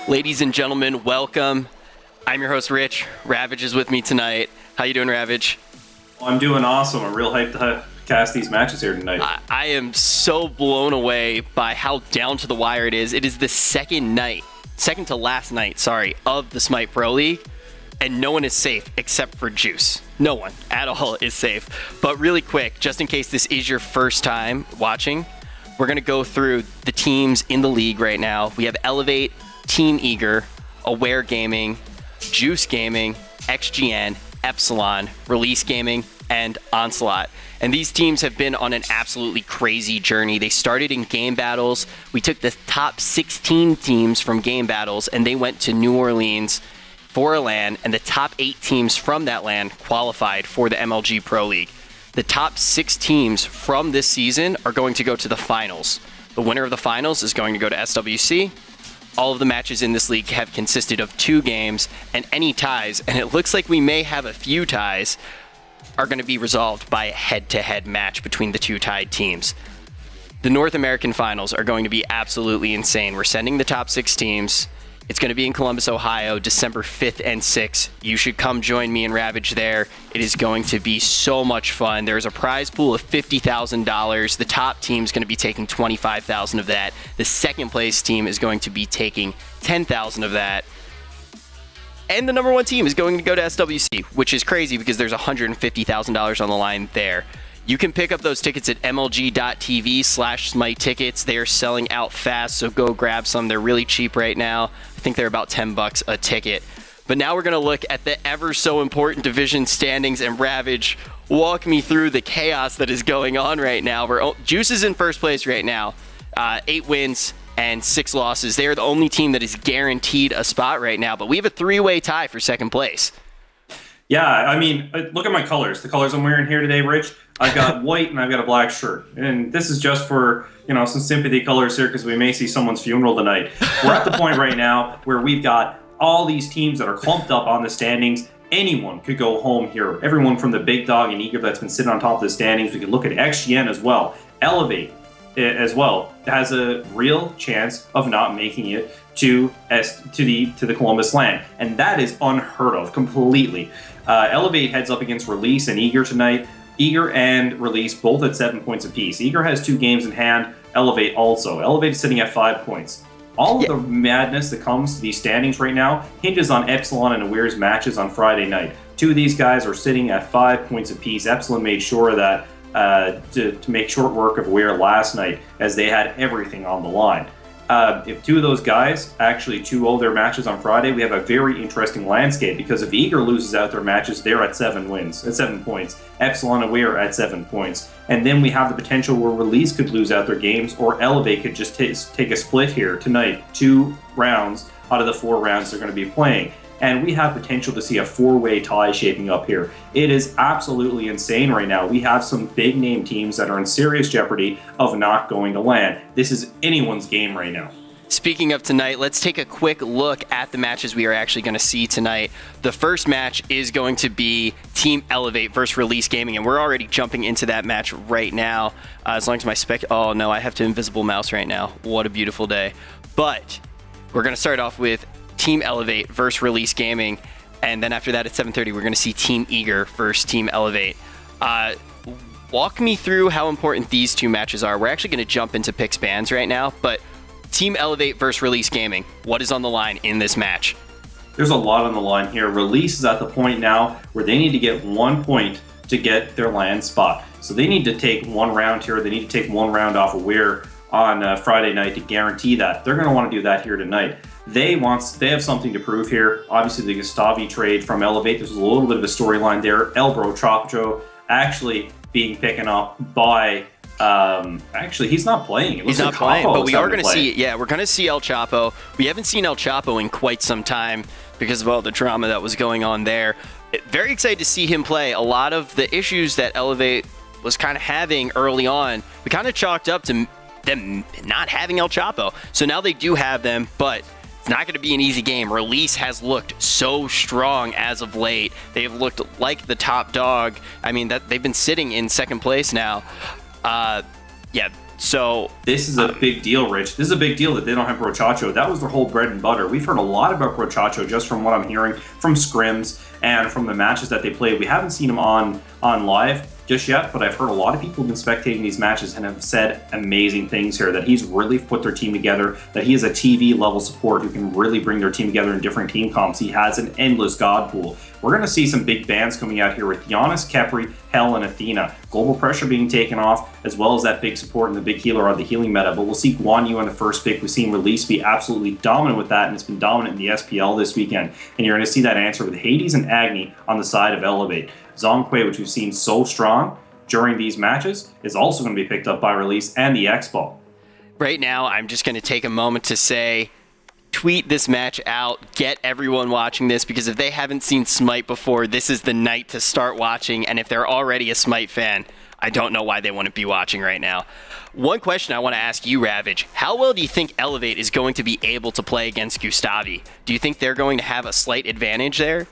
Ladies and gentlemen, welcome. I'm your host, Rich. Ravage is with me tonight. How you doing, Ravage? I'm doing awesome. I'm real hyped to cast these matches here tonight. I am so blown away by how down to the wire it is. It is the second to last night, of the Smite Pro League, and no one is safe except for Juice. No one at all is safe. But really quick, just in case this is your first time watching, we're going to go through the teams in the league right now. We have Elevate, Team Eager, Aware Gaming, Juice Gaming, XGN, Epsilon, Release Gaming, and Onslaught. And these teams have been on an absolutely crazy journey. They started in game battles. We took the top 16 teams from game battles, and they went to New Orleans for a LAN, and the top 8 teams from that LAN qualified for the MLG Pro League. The top 6 teams from this season are going to go to the finals. The winner of the finals is going to go to SWC. All of the matches in this league have consisted of 2 games, and any ties, and it looks like we may have a few ties, are going to be resolved by a head-to-head match between the 2 tied teams. The North American finals are going to be absolutely insane. We're sending the top 6 teams. It's going to be in Columbus, Ohio, December 5th and 6th. You should come join me and Ravage there. It is going to be so much fun. There's a prize pool of $50,000. The top team is going to be taking $25,000 of that. The second place team is going to be taking $10,000 of that. And the number 1 team is going to go to SWC, which is crazy because there's $150,000 on the line there. You can pick up those tickets at mlg.tv/smite tickets. They are selling out fast, so go grab some. They're really cheap right now. I think they're about $10 a ticket. But now we're going to look at the ever so important division standings, and Ravage, walk me through the chaos that is going on right now. Juice is in first place right now. 8 wins and 6 losses. They're the only team that is guaranteed a spot right now, but we have a 3-way tie for second place. Yeah, I mean, look at my colors. The colors I'm wearing here today, Rich. I've got white and I've got a black shirt. And this is just for, some sympathy colors here because we may see someone's funeral tonight. We're at the point right now where we've got all these teams that are clumped up on the standings. Anyone could go home here. Everyone from the big dog and Eager that's been sitting on top of the standings. We could look at XGN as well. Elevate as well has a real chance of not making it to the Columbus LAN. And that is unheard of completely. Elevate heads up against Release and Eager tonight. Eager and Release both at 7 points apiece. Eager has 2 games in hand. Elevate also. Elevate is sitting at 5 points. All of the madness that comes to these standings right now hinges on Epsilon and Aware's matches on Friday night. 2 of these guys are sitting at 5 points apiece. Epsilon made sure that to make short work of Aware last night as they had everything on the line. If 2 of those guys actually 2-0 their matches on Friday, we have a very interesting landscape because if Eager loses out their matches, they're at 7 points. Epsilon Aware at 7 points. And then we have the potential where Release could lose out their games or Elevate could just take a split here tonight. 2 rounds out of the 4 rounds they're going to be playing. And we have potential to see a 4-way tie shaping up here. It is absolutely insane right now. We have some big name teams that are in serious jeopardy of not going to LAN. This is anyone's game right now. Speaking of tonight, let's take a quick look at the matches we are actually going to see tonight. The first match is going to be Team Elevate versus Release Gaming, and we're already jumping into that match right now. As long as my oh no, I have to invisible mouse right now. What a beautiful day. But we're going to start off with Team Elevate versus Release Gaming, and then after that at 7:30 we're going to see Team Eager versus Team Elevate. Walk me through how important these 2 matches are. We're actually going to jump into picks bands right now, but Team Elevate versus Release Gaming, what is on the line in this match? There's a lot on the line here. Release is at the point now where they need to get 1 point to get their LAN spot. So they need to take 1 round here. They need to take 1 round off Aware on Friday night to guarantee that. They're going to want to do that here tonight. They have something to prove here. Obviously, the Gustavi trade from Elevate, there's a little bit of a storyline there. Elbro Tropico actually being picked up by... actually, he's not playing. He's not playing, but we are going to see... Yeah, we're going to see El Chapo. We haven't seen El Chapo in quite some time because of all the drama that was going on there. Very excited to see him play. A lot of the issues that Elevate was kind of having early on, we kind of chalked up to them not having El Chapo. So now they do have them, but it's not going to be an easy game. Release has looked so strong as of late. They've looked like the top dog. I mean, that they've been sitting in second place now. So this is a big deal, Rich. This is a big deal that they don't have Brochacho. That was their whole bread and butter. We've heard a lot about Brochacho just from what I'm hearing from scrims and from the matches that they played. We haven't seen him on live just yet, but I've heard a lot of people have been spectating these matches and have said amazing things here, that he's really put their team together, that he is a TV level support who can really bring their team together in different team comps. He has an endless god pool. We're going to see some big bands coming out here with Giannis, Kepri, Hell, and Athena. Global Pressure being taken off, as well as that big support and the big healer on the healing meta. But we'll see Guan Yu on the first pick. We've seen Release be absolutely dominant with that, and it's been dominant in the SPL this weekend. And you're going to see that answer with Hades and Agni on the side of Elevate. Zongque, which we've seen so strong during these matches, is also going to be picked up by Release and the X-Ball. Right now, I'm just going to take a moment to say, tweet this match out, get everyone watching this, because if they haven't seen Smite before, this is the night to start watching, and if they're already a Smite fan, I don't know why they wouldn't be watching right now. One question I want to ask you, Ravage, how well do you think Elevate is going to be able to play against Gustavi? Do you think they're going to have a slight advantage there?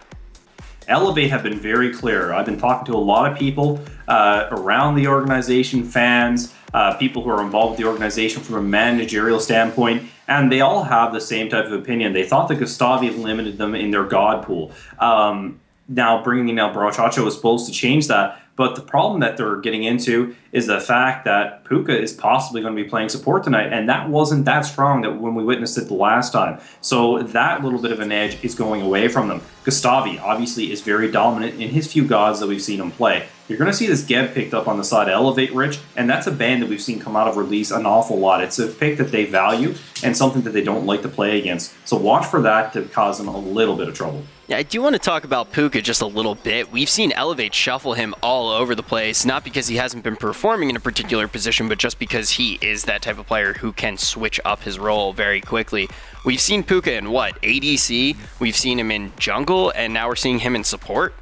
Elevate have been very clear. I've been talking to a lot of people around the organization, fans, people who are involved with the organization from a managerial standpoint, and they all have the same type of opinion. They thought that Gustavi limited them in their god pool. Now bringing in El Brochacho was supposed to change that, but the problem that they're getting into is the fact that Puka is possibly going to be playing support tonight, and that wasn't that strong that when we witnessed it the last time. So that little bit of an edge is going away from them. Gustavi obviously is very dominant in his few gods that we've seen him play. You're going to see this Geb picked up on the side of Elevate, Rich, and that's a band that we've seen come out of Release an awful lot. It's a pick that they value and something that they don't like to play against. So watch for that to cause them a little bit of trouble. Yeah, I do want to talk about Puka just a little bit. We've seen Elevate shuffle him all over the place, not because he hasn't been performing in a particular position, but just because he is that type of player who can switch up his role very quickly. We've seen Puka in what? ADC, we've seen him in jungle, and now we're seeing him in support?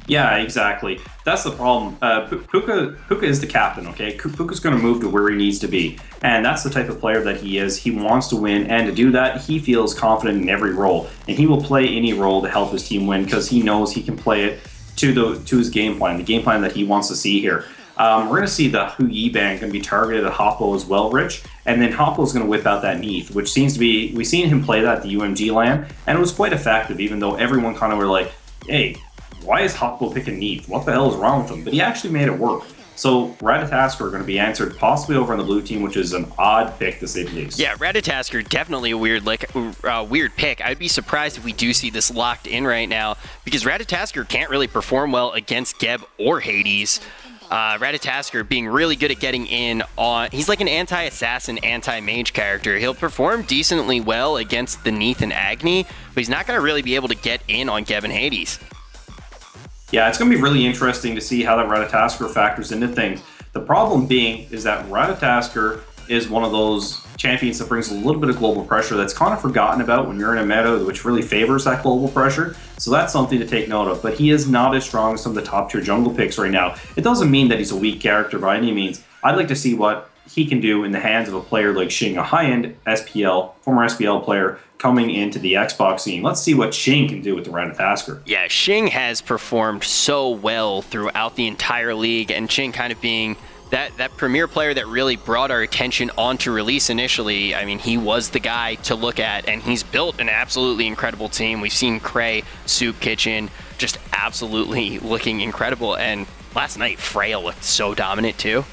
Yeah, exactly. That's the problem. Puka is the captain, okay? Puka's going to move to where he needs to be. And that's the type of player that he is. He wants to win, and to do that, he feels confident in every role. And he will play any role to help his team win because he knows he can play it to his game plan, the game plan that he wants to see here. We're going to see the Hu Yi band going to be targeted at Hoppo as well, Rich. And then Hoppo's going to whip out that Neath, which seems to be... We've seen him play that at the UMG LAN, and it was quite effective, even though everyone kind of were like, hey, why is Hoppo picking Neath? What the hell is wrong with him? But he actually made it work. So Ratatasker are going to be answered possibly over on the blue team, which is an odd pick to say the least. Yeah, Ratatasker, definitely a weird pick. I'd be surprised if we do see this locked in right now, because Ratatasker can't really perform well against Geb or Hades. Ratatasker being really good at getting in on... He's like an anti-assassin, anti-mage character. He'll perform decently well against the Neath and Agni, but he's not going to really be able to get in on Geb and Hades. Yeah, it's going to be really interesting to see how that Ratatasker factors into things. The problem being is that Ratatasker is one of those champions that brings a little bit of global pressure that's kind of forgotten about when you're in a meta which really favors that global pressure. So that's something to take note of. But he is not as strong as some of the top tier jungle picks right now. It doesn't mean that he's a weak character by any means. I'd like to see what he can do in the hands of a player like Xing, a high-end SPL, former SPL player coming into the Xbox scene. Let's see what Xing can do with the Ratatasker. Yeah, Xing has performed so well throughout the entire league, and Xing kind of being that premier player that really brought our attention onto Release initially. I mean, he was the guy to look at, and he's built an absolutely incredible team. We've seen Cray, Soup Kitchen, just absolutely looking incredible, and last night Freya looked so dominant too.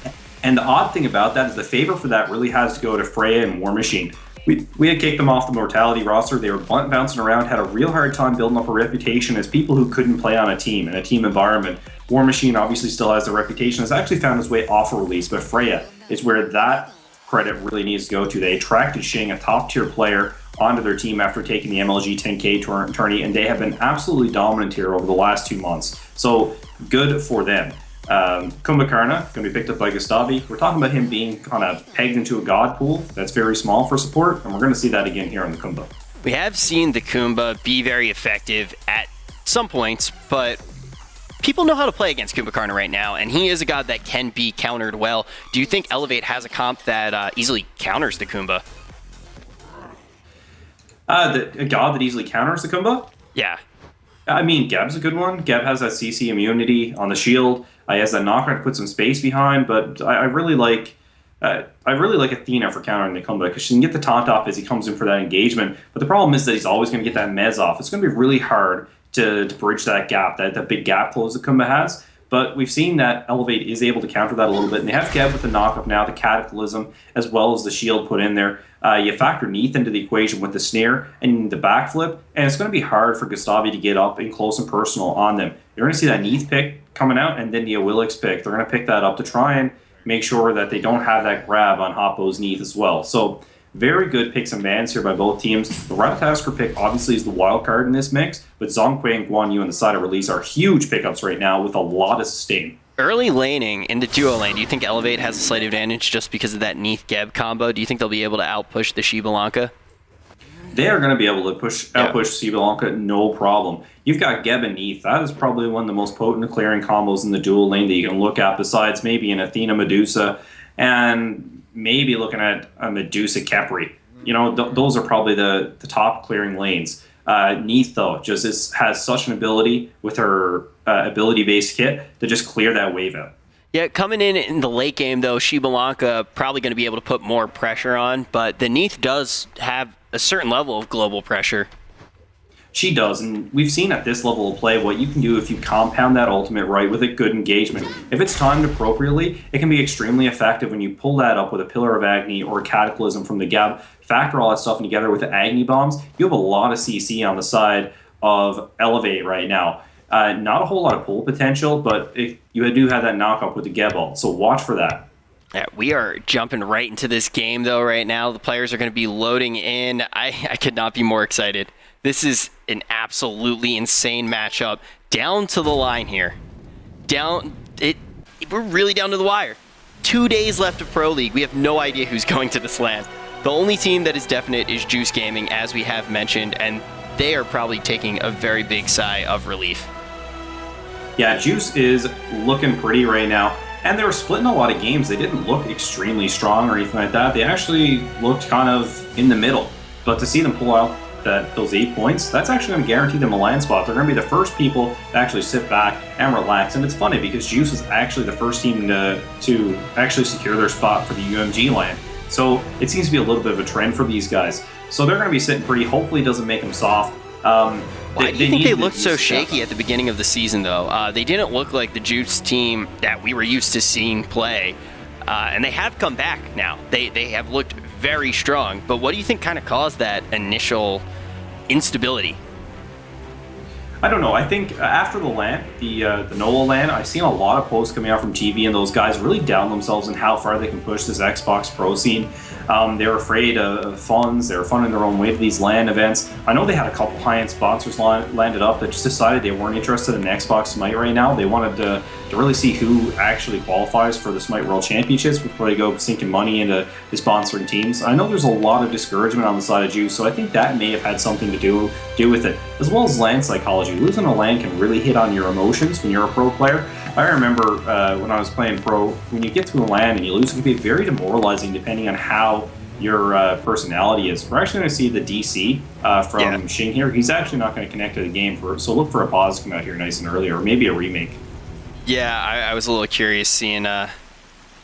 And the odd thing about that is the favor for that really has to go to Freya and War Machine. We had kicked them off the Mortality roster. They were bouncing around, had a real hard time building up a reputation as people who couldn't play on a team, in a team environment. War Machine obviously still has the reputation. It's actually found its way off a Release, but Freya is where that credit really needs to go to. They attracted Xing, a top-tier player, onto their team after taking the MLG 10K tourney, and they have been absolutely dominant here over the last 2 months. So good for them. Kumbhakarna, going to be picked up by Gustavi. We're talking about him being kind of pegged into a god pool that's very small for support, and we're going to see that again here on the Kumbha. We have seen the Kumbha be very effective at some points, but people know how to play against Kumbhakarna right now, and he is a god that can be countered well. Do you think Elevate has a comp that easily counters the Kumbha? A god that easily counters the Kumbha? Yeah. I mean, Geb's a good one. Geb has that CC immunity on the shield. He has that knockback to put some space behind, but I really like I really like Athena for countering the comeback because she can get the taunt off as he comes in for that engagement. But the problem is that he's always going to get that mez off. It's going to be really hard to bridge that gap, that big gap close that Kumba has. But we've seen that Elevate is able to counter that a little bit. And they have Geb with the knockup now, the Cataclysm, as well as the shield put in there. You factor Neath into the equation with the snare and the backflip, and it's going to be hard for Gustavi to get up in close and personal on them. You're going to see that Neath pick coming out, and then the Awilix pick. They're going to pick that up to try and make sure that they don't have that grab on Hoppo's Neath as well. So very good picks and bans here by both teams. The Ratatasker pick obviously is the wild card in this mix, but Zhonghui and Guan Yu on the side of release are huge pickups right now with a lot of sustain. Early laning in the duo lane, do you think Elevate has a slight advantage just because of that Neath-Geb combo? Do you think they'll be able to outpush the Shibalanka? They are going to be able to outpush Shibalanka, no problem. You've got Geb and Neath. That is probably one of the most potent clearing combos in the dual lane that you can look at, besides maybe an Athena Medusa and maybe looking at a Medusa Kepri. Those are probably the top clearing lanes. Neath, though, has such an ability with her ability-based kit to just clear that wave out. Yeah, coming in the late game, though, Shibalanka probably going to be able to put more pressure on, but the Neath does have a certain level of global pressure. She does, and we've seen at this level of play what you can do if you compound that ultimate right with a good engagement. If it's timed appropriately, it can be extremely effective when you pull that up with a Pillar of Agni or a Cataclysm from the Gab, factor all that stuff together with the Agni bombs. You have a lot of CC on the side of Elevate right now. Not a whole lot of pull potential, but you do have that knockup with the Geb ult, so watch for that. Yeah, we are jumping right into this game, though, right now. The players are going to be loading in. I could not be more excited. This is an absolutely insane matchup. Down to the line here. We're really down to the wire. 2 days left of Pro League. We have no idea who's going to this LAN. The only team that is definite is Juice Gaming, as we have mentioned, and they are probably taking a very big sigh of relief. Yeah, Juice is looking pretty right now. And they were splitting a lot of games. They didn't look extremely strong or anything like that. They actually looked kind of in the middle. But to see them pull out those 8 points, that's actually going to guarantee them a LAN spot. They're going to be the first people to actually sit back and relax. And it's funny because Juice is actually the first team to actually secure their spot for the UMG LAN. So it seems to be a little bit of a trend for these guys. So they're going to be sitting pretty. Hopefully it doesn't make them soft. Why do you think they looked so shaky at the beginning of the season, though? They didn't look like the Juice team that we were used to seeing play. And they have come back now. They have looked very strong. But what do you think kind of caused that initial instability? I don't know. I think after the LAN, the NOLA LAN, I've seen a lot of posts coming out from TV, and those guys really down themselves in how far they can push this Xbox Pro scene. They're afraid of funds. They're funding their own way to these LAN events. I know they had a couple high-end sponsors landed up that just decided they weren't interested in Xbox Smite right now. They wanted to really see who actually qualifies for the Smite World Championships before they go sinking money into the sponsoring teams. I know there's a lot of discouragement on the side of Juice, so I think that may have had something to do with it, as well as LAN psychology. Losing a LAN can really hit on your emotions when you're a pro player. I remember when I was playing pro, when you get to a LAN and you lose, it can be very demoralizing depending on how your personality is. We're actually going to see the DC from Xing here. He's actually not going to connect to the game, so look for a pause to come out here nice and early, or maybe a remake. Yeah, I was a little curious seeing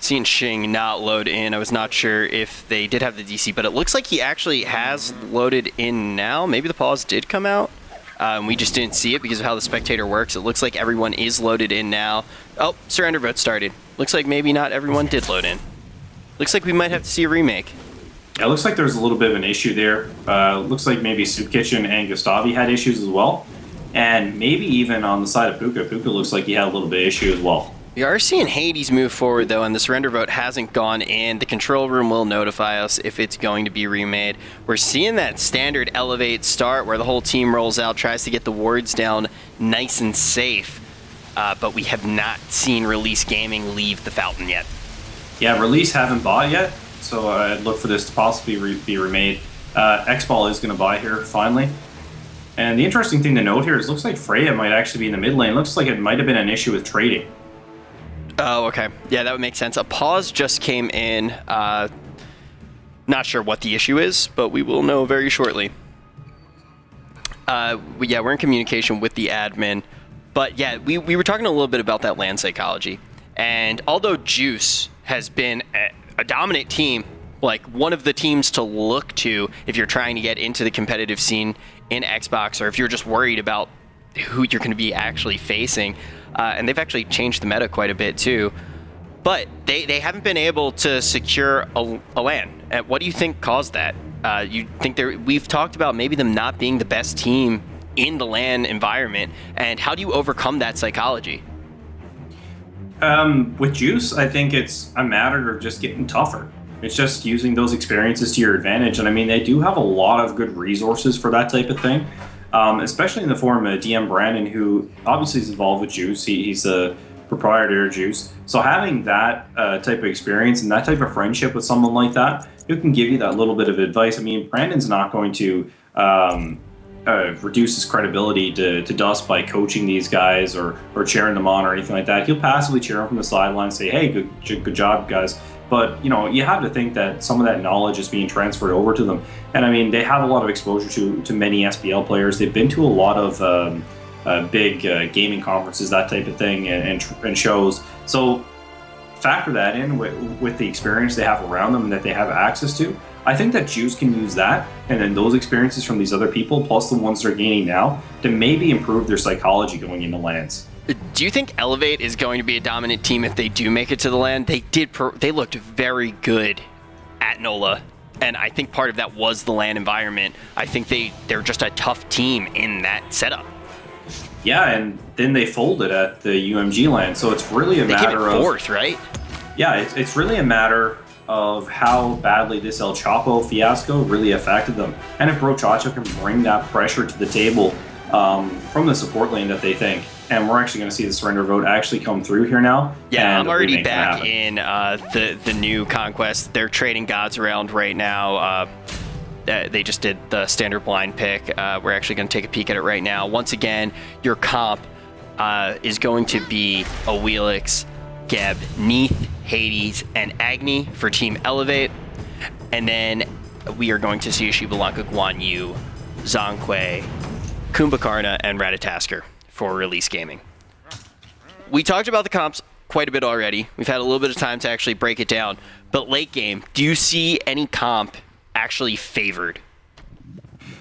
Xing not load in. I was not sure if they did have the DC, but it looks like he actually has loaded in now. Maybe the pause did come out. We just didn't see it because of how the spectator works. It looks like everyone is loaded in now. Oh, surrender vote started. Looks like maybe not everyone did load in. Looks like we might have to see a remake. Yeah, it looks like there's a little bit of an issue there. Looks like maybe Soup Kitchen and Gustavi had issues as well. And maybe even on the side of Puka. Puka looks like he had a little bit of issue as well. We are seeing Hades move forward, though, and the surrender vote hasn't gone in. The control room will notify us if it's going to be remade. We're seeing that standard Elevate start where the whole team rolls out, tries to get the wards down nice and safe. But we have not seen Release Gaming leave the fountain yet. Yeah, Release haven't bought yet, so I'd look for this to possibly be remade. X-Ball is going to buy here, finally. And the interesting thing to note here is it looks like Freya might actually be in the mid lane. It looks like it might have been an issue with trading. Oh, okay. Yeah, that would make sense. A pause just came in. Not sure what the issue is, but we will know very shortly. Yeah, we're in communication with the admin. But yeah, we were talking a little bit about that LAN psychology. And although Juice has been a dominant team, like one of the teams to look to if you're trying to get into the competitive scene in Xbox, or if you're just worried about who you're going to be actually facing. And they've actually changed the meta quite a bit too. But they haven't been able to secure a LAN. What do you think caused that? You think we've talked about maybe them not being the best team in the LAN environment, and how do you overcome that psychology? With Juice, I think it's a matter of just getting tougher. It's just using those experiences to your advantage. And I mean, they do have a lot of good resources for that type of thing, especially in the form of DM Brandon, who obviously is involved with Juice. He's a proprietor of Juice. So having that type of experience and that type of friendship with someone like that, who can give you that little bit of advice. I mean, Brandon's not going to reduce his credibility to dust by coaching these guys or cheering them on or anything like that. He'll passively cheer them from the sideline, say, hey, good job, guys. But, you have to think that some of that knowledge is being transferred over to them. And, I mean, they have a lot of exposure to many SPL players. They've been to a lot of big gaming conferences, that type of thing, and shows. So factor that in with the experience they have around them and that they have access to. I think that Juice can use that and then those experiences from these other people, plus the ones they're gaining now, to maybe improve their psychology going into LANs. Do you think Elevate is going to be a dominant team if they do make it to the LAN? They looked very good at NOLA, and I think part of that was the LAN environment. I think they're just a tough team in that setup. Yeah, and then they folded at the UMG LAN, so it's really a matter of fourth, right? Yeah, it's really a matter of how badly this El Chapo fiasco really affected them, and if Brochacho can bring that pressure to the table from the support lane that they think. And we're actually going to see the surrender vote actually come through here now. Yeah, I'm already back in the new Conquest. They're trading gods around right now. They just did the standard blind pick. We're actually going to take a peek at it right now. Once again, your comp is going to be a Wheelix, Geb, Neath, Hades, and Agni for Team Elevate. And then we are going to see Shibalanka, Guan Yu, Zhongkui, Kumbhakarna, and Ratatasker for Release Gaming. We talked about the comps quite a bit already. We've had a little bit of time to actually break it down. But late game, do you see any comp actually favored?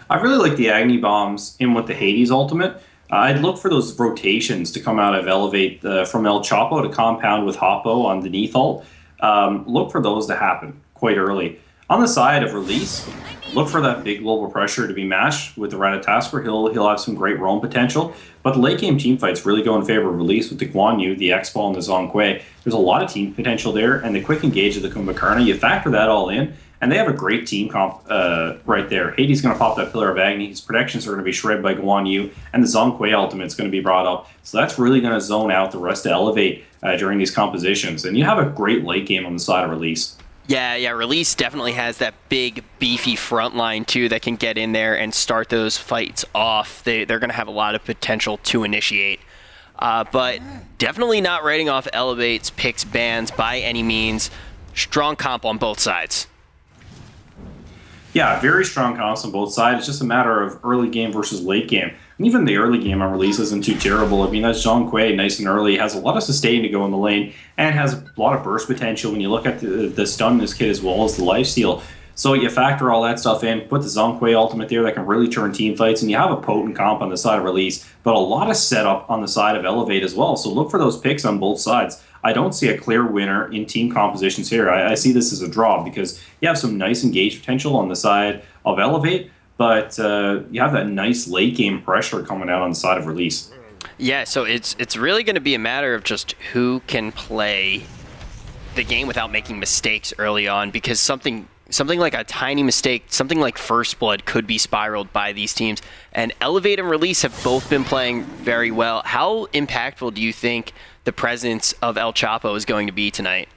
I really like the Agni bombs in with the Hades ultimate. I'd look for those rotations to come out of Elevate from El Chapo to compound with Hoppo on the Neath ult. Look for those to happen quite early. On the side of Release, look for that big global pressure to be matched with the Ratatasker. He'll have some great roam potential. But the late game team fights really go in favor of Release with the Guan Yu, the X-Ball, and the Zhongkui. There's a lot of team potential there, and the quick engage of the Kumbhakarna. You factor that all in, and they have a great team comp right there. Hades is going to pop that Pillar of Agni. His protections are going to be shredded by Guan Yu, and the Zhongkui ultimate is going to be brought up. So that's really going to zone out the rest of Elevate during these compositions. And you have a great late game on the side of Release. Yeah, Release definitely has that big, beefy front line, too, that can get in there and start those fights off. They're going to have a lot of potential to initiate. But definitely not writing off Elevate's picks, bans by any means. Strong comp on both sides. Yeah, very strong comps on both sides. It's just a matter of early game versus late game. And even the early game on Release isn't too terrible. I mean, that's Zhongkui, nice and early, has a lot of sustain to go in the lane, and has a lot of burst potential when you look at the stun in this kid as well as the lifesteal. So you factor all that stuff in, put the Zhongkui ultimate there that can really turn team fights, and you have a potent comp on the side of Release, but a lot of setup on the side of Elevate as well. So look for those picks on both sides. I don't see a clear winner in team compositions here. I see this as a draw because you have some nice engage potential on the side of Elevate, but you have that nice late game pressure coming out on the side of Release. Yeah, so it's really going to be a matter of just who can play the game without making mistakes early on, because something like a tiny mistake, something like First Blood could be spiraled by these teams. And Elevate and Release have both been playing very well. How impactful do you think the presence of El Chapo is going to be tonight?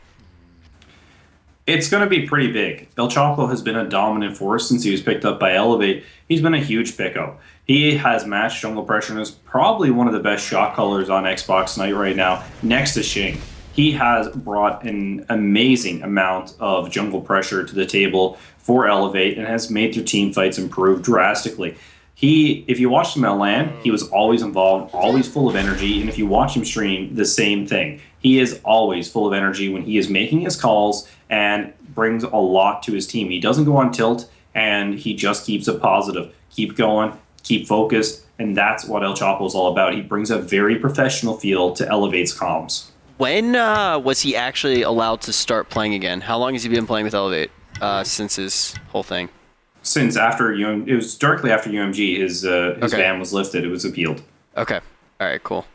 It's going to be pretty big. El Chapo has been a dominant force since he was picked up by Elevate. He's been a huge pickup. He has matched jungle pressure and is probably one of the best shot callers on Xbox Night right now, next to Shing. He has brought an amazing amount of jungle pressure to the table for Elevate and has made their team fights improve drastically. If you watched him at LAN, he was always involved, always full of energy. And if you watch him stream, the same thing. He is always full of energy when he is making his calls and brings a lot to his team. He doesn't go on tilt, and he just keeps it positive. Keep going, keep focused, and that's what El Chapo is all about. He brings a very professional feel to Elevate's comms. When was he actually allowed to start playing again? How long has he been playing with Elevate since his whole thing? Since after it was directly after UMG, his ban was lifted. It was appealed. Okay. All right. Cool.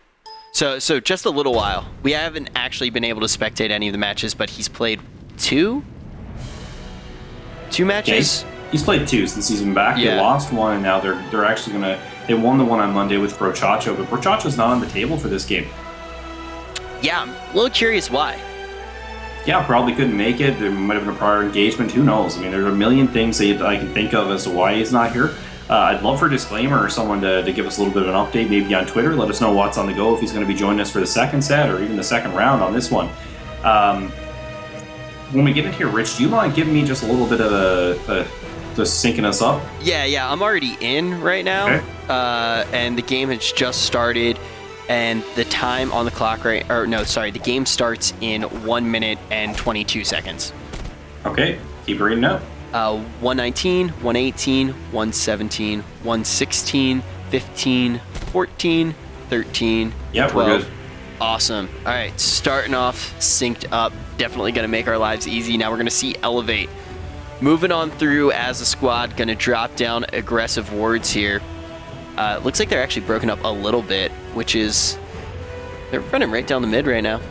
So just a little while. We haven't actually been able to spectate any of the matches, but he's played two matches. Yeah, he's played two since he's been back. Yeah. They lost one, and now they're actually they won the one on Monday with Brochacho, but Brochacho's not on the table for this game. Yeah, I'm a little curious why. Yeah, probably couldn't make it. There might have been a prior engagement. Who knows? I mean, there's a million things that I can think of as to why he's not here. I'd love for a disclaimer or someone to give us a little bit of an update, maybe on Twitter. Let us know what's on the go, if he's going to be joining us for the second set or even the second round on this one. When we get in here, Rich, do you mind giving me just a little bit of just syncing us up? Yeah, I'm already in right now. Okay. And the game has just started. And the time on the clock the game starts in 1 minute and 22 seconds. Okay, keep reading up. 119, 118, 117, 116, 15, 14, 13, Yep, 12. we're good. Awesome. All right, starting off, synced up. Definitely going to make our lives easy. Now we're going to see Elevate. Moving on through as a squad, going to drop down aggressive wards here. Looks like they're actually broken up a little bit, which is... They're running right down the mid right now.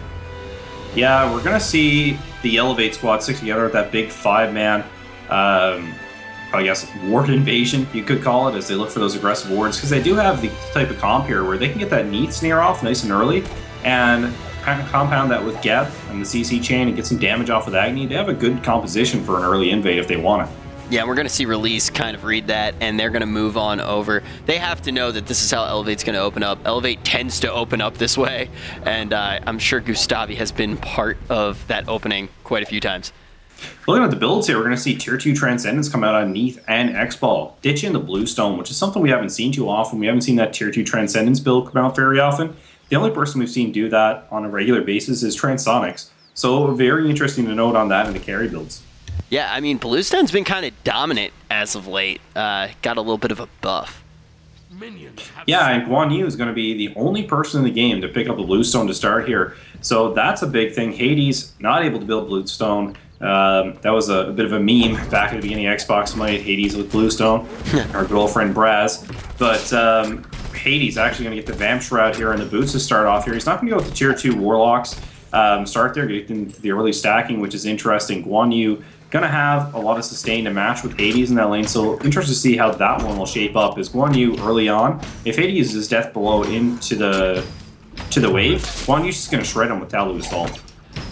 Yeah, we're going to see the Elevate squad stick together with that big five-man, I guess, ward invasion, you could call it, as they look for those aggressive wards, because they do have the type of comp here where they can get that neat snare off nice and early, and compound that with Geth and the CC chain and get some damage off with Agni. They have a good composition for an early invade if they want it. Yeah, we're going to see Release kind of read that, and they're going to move on over. They have to know that this is how Elevate's going to open up. Elevate tends to open up this way, and I'm sure Gustavi has been part of that opening quite a few times. Looking at the builds here, we're going to see Tier 2 Transcendence come out on Neath and X-Ball, ditching the Bluestone, which is something we haven't seen too often. We haven't seen that Tier 2 Transcendence build come out very often. The only person we've seen do that on a regular basis is Transonics. So very interesting to note on that in the carry builds. Yeah, I mean, Bluestone's been kind of dominant as of late. Got a little bit of a buff. Yeah, and Guan Yu is going to be the only person in the game to pick up a Bluestone to start here. So that's a big thing. Hades, not able to build Bluestone. That was a bit of a meme back at the beginning of Xbox Might, Hades with Bluestone, our girlfriend Braz. But Hades actually going to get the Vamp Shroud here and the boots to start off here. He's not going to go with the Tier 2 Warlocks. Start there, get into the early stacking, which is interesting. Guan Yu going to have a lot of sustain to match with Hades in that lane, so interested to see how that one will shape up. Is Guan Yu early on? If Hades is death below into the wave, Guan Yu's just going to shred him with Talu's Vault.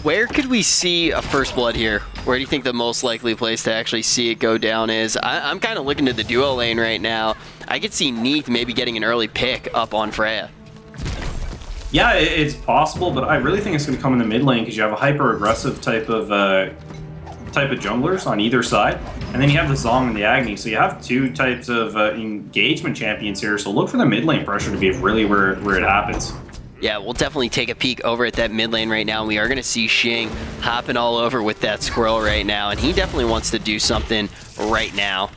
Where could we see a first blood here? Where do you think the most likely place to actually see it go down is? I'm kind of looking to the duo lane right now. I could see Neath maybe getting an early pick up on Freya. Yeah, it's possible, but I really think it's going to come in the mid lane because you have a hyper-aggressive type of junglers on either side, and then you have the Zong and the Agni, so you have two types of engagement champions here, so look for the mid lane pressure to be really where it happens. Yeah, we'll definitely take a peek over at that mid lane right now. We are going to see Xing hopping all over with that squirrel right now, and he definitely wants to do something right now.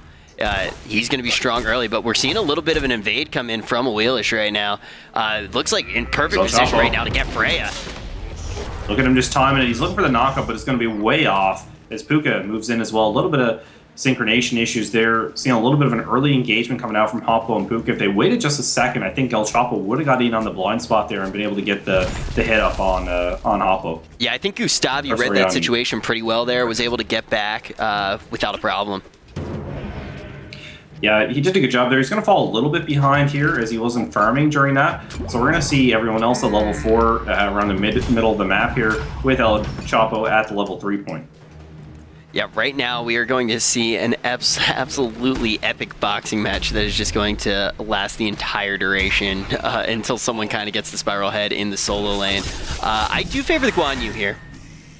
He's going to be strong early, but we're seeing a little bit of an invade come in from Wheelish right now. Looks like in perfect position right now to get Freya. Look at him just timing it. He's looking for the knockup, but it's going to be way off as Puka moves in as well. A little bit of synchronization issues there. Seeing a little bit of an early engagement coming out from Hoppo and Puka. If they waited just a second, I think El Chapo would have got in on the blind spot there and been able to get the hit up on Hoppo. Yeah, I think Gustavi read that situation pretty well there. Was able to get back without a problem. Yeah, he did a good job there. He's going to fall a little bit behind here as he wasn't farming during that. So we're going to see everyone else at level 4 around the middle of the map here with El Chapo at the level 3 point. Yeah, right now we are going to see an absolutely epic boxing match that is just going to last the entire duration until someone kind of gets the spiral head in the solo lane. I do favor the Guan Yu here.